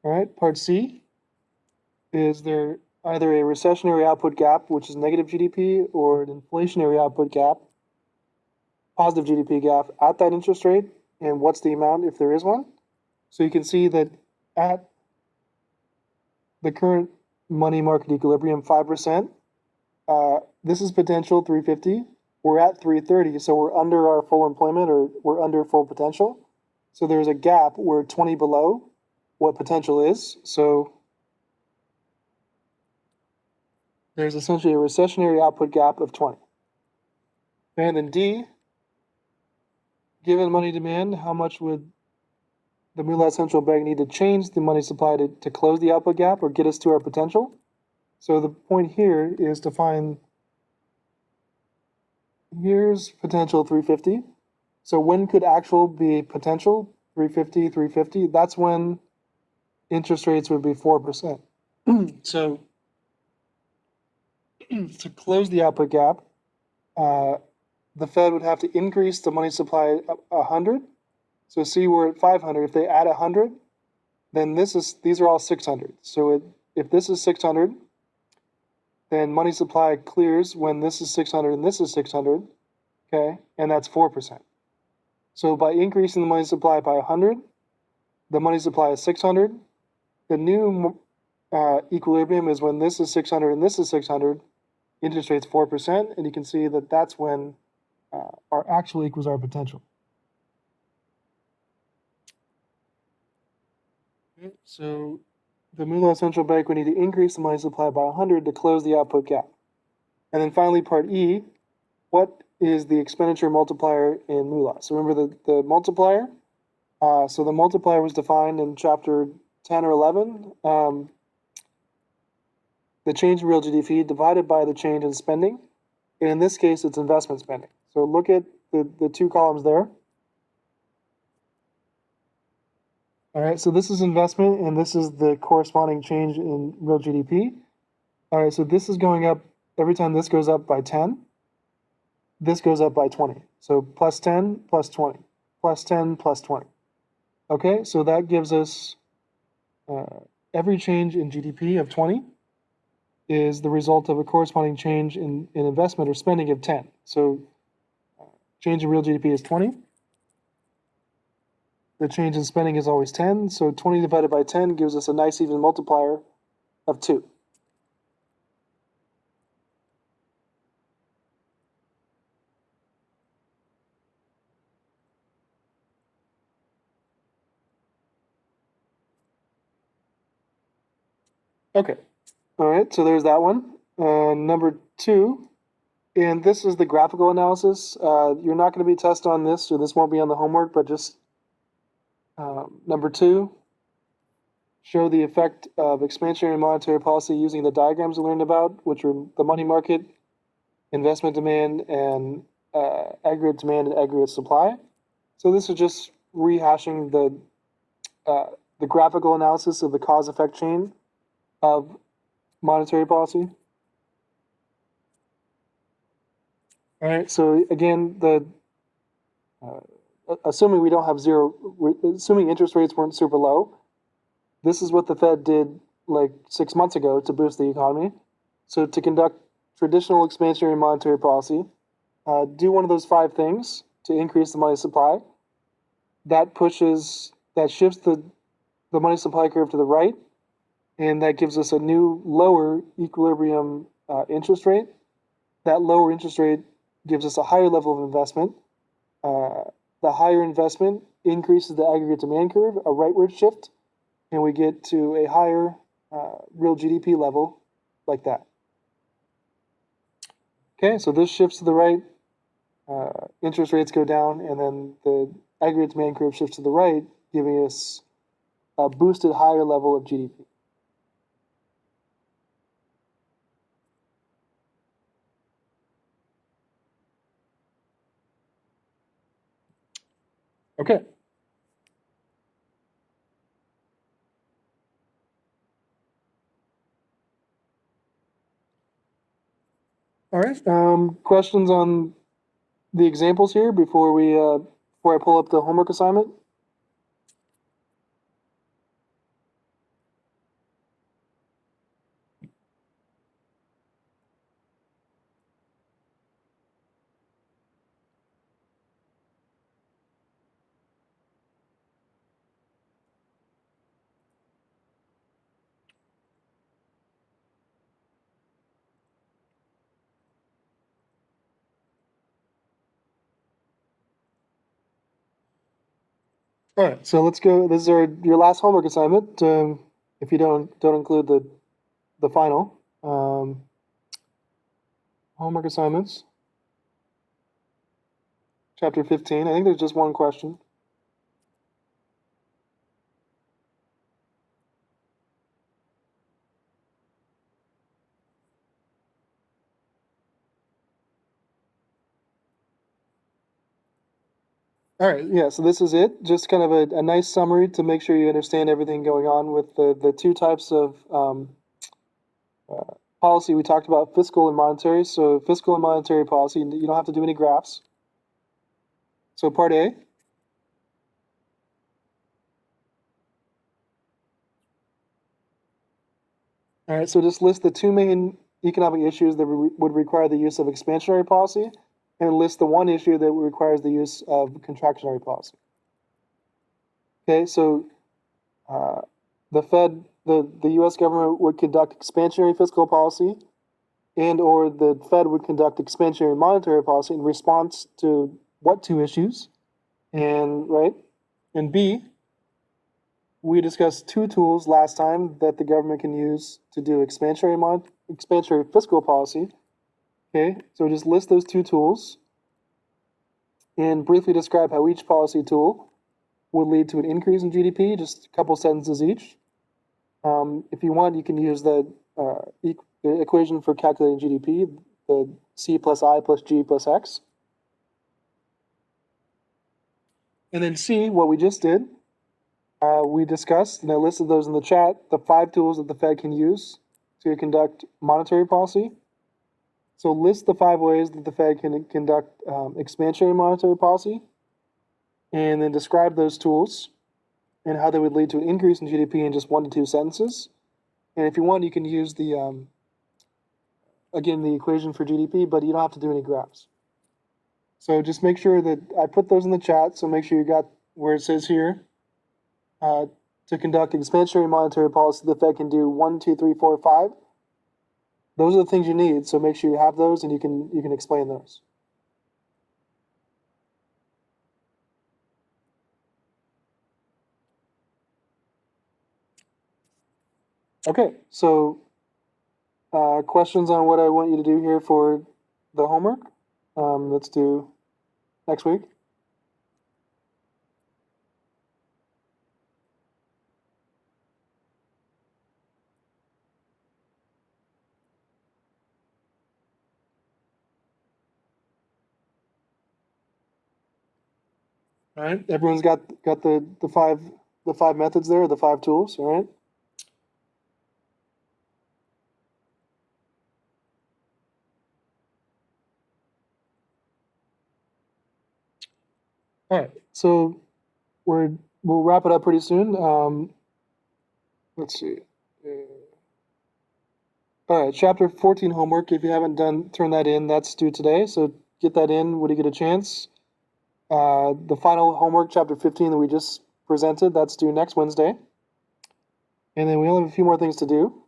All right, part C, is there either a recessionary output gap, which is negative GDP, or an inflationary output gap, positive GDP gap at that interest rate, and what's the amount if there is one? So you can see that at the current money market equilibrium, 5%, this is potential 350. We're at 330, so we're under our full employment, or we're under full potential. So there's a gap, we're 20 below what potential is. So there's essentially a recessionary output gap of 20. And then D, given money demand, how much would the moolah central bank need to change the money supply to close the output gap or get us to our potential? So the point here is to find, here's potential 350. So when could actual be potential? 350, 350. That's when interest rates would be 4%. So to close the output gap, the Fed would have to increase the money supply 100. So see, we're at 500. If they add 100, then these are all 600. So if this is 600, then money supply clears when this is 600 and this is 600, okay? And that's 4%. So by increasing the money supply by 100, the money supply is 600. The new equilibrium is when this is 600 and this is 600, interest rate's 4%, and you can see that that's when our actual equals our potential. Okay, so the moolah central bank would need to increase the money supply by 100 to close the output gap. And then finally, part E, what is the expenditure multiplier in moolah? So remember the multiplier? So the multiplier was defined in chapter 10 or 11. The change in real GDP divided by the change in spending. And in this case, it's investment spending. So look at the two columns there. All right, so this is investment, and this is the corresponding change in real GDP. All right, so this is going up every time this goes up by 10. This goes up by 20. So plus 10, plus 20, plus 10, plus 20. Okay, so that gives us every change in GDP of 20 is the result of a corresponding change in investment or spending of 10. So change in real GDP is 20. The change in spending is always 10. So 20 divided by 10 gives us a nice even multiplier of 2. Okay. All right, so there's that one. Number 2, and this is the graphical analysis. You're not going to be tested on this, so this won't be on the homework, but just number 2, show the effect of expansionary monetary policy using the diagrams we learned about, which are the money market, investment demand, and aggregate demand and aggregate supply. So this is just rehashing the graphical analysis of the cause-effect chain of monetary policy. All right. So again, assuming we don't have assuming interest rates weren't super low, this is what the Fed did like 6 months ago to boost the economy. So to conduct traditional expansionary monetary policy, do one of those 5 things to increase the money supply. That shifts the money supply curve to the right, and that gives us a new lower equilibrium interest rate. That lower interest rate gives us a higher level of investment. The higher investment increases the aggregate demand curve, a rightward shift, and we get to a higher real GDP level like that. Okay, so this shifts to the right, interest rates go down, and then the aggregate demand curve shifts to the right, giving us a boosted higher level of GDP. Okay. All right. Questions on the examples here before I pull up the homework assignment? All right, so let's go. This is your last homework assignment. If you don't include the final homework assignments, chapter 15. I think there's just one question. All right, yeah. So this is it. Just kind of a nice summary to make sure you understand everything going on with the 2 types of policy we talked about: fiscal and monetary. So fiscal and monetary policy, you don't have to do any graphs. So part A. All right, so just list the 2 main economic issues that would require the use of expansionary policy, and list the 1 issue that requires the use of contractionary policy. Okay, so the Fed, the U.S. government would conduct expansionary fiscal policy, and or the Fed would conduct expansionary monetary policy in response to what 2 issues? And right, and B, we discussed 2 tools last time that the government can use to do expansionary fiscal policy. Okay, so just list those 2 tools and briefly describe how each policy tool would lead to an increase in GDP, just a couple sentences each. If you want, you can use the equation for calculating GDP, the C plus I plus G plus X. And then C, what we just did, we discussed, and I listed those in the chat, the 5 tools that the Fed can use to conduct monetary policy. So list the 5 ways that the Fed can conduct expansionary monetary policy, and then describe those tools and how they would lead to an increase in GDP in just 1 to 2 sentences. And if you want, you can use again, the equation for GDP, but you don't have to do any graphs. So just make sure that I put those in the chat, so make sure you got where it says here, to conduct expansionary monetary policy, the Fed can do 1, 2, 3, 4, 5. Those are the things you need, so make sure you have those and you can explain those. Okay, so questions on what I want you to do here for the homework? Let's do next week. All right, everyone's got the five methods there, the five tools. All right. All right, so we'll wrap it up pretty soon. Let's see. All right, chapter 14 homework. If you haven't turn that in. That's due today. So get that in when you get a chance. The final homework, chapter 15 that we just presented, that's due next Wednesday. And then we only have a few more things to do.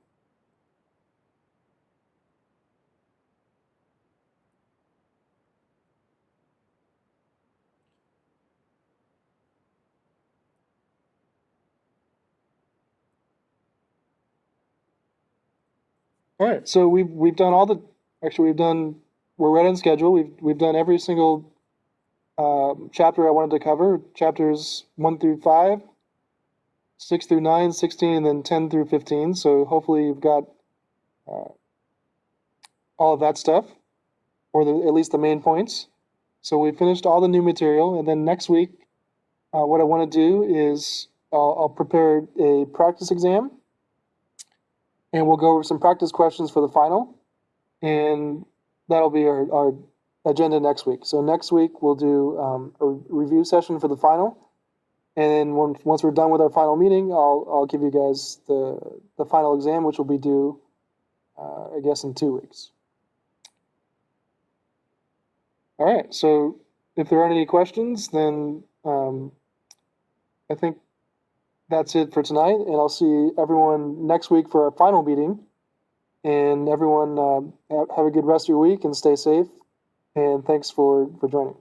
All right, so we've done all the we're right on schedule. We've done every single chapter I wanted to cover. Chapters 1 through 5, 6 through 9, 16, and then 10 through 15. So hopefully you've got all of that stuff, or at least the main points. So we finished all the new material, and then next week, what I want to do is I'll prepare a practice exam, and we'll go over some practice questions for the final, and that'll be our agenda next week. So next week we'll do a review session for the final, and then once we're done with our final meeting, I'll give you guys the final exam, which will be due, I guess, in 2 weeks. All right. So if there aren't any questions, then I think that's it for tonight, and I'll see everyone next week for our final meeting. And everyone, have a good rest of your week and stay safe. And thanks for joining.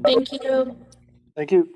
Thank you. Thank you.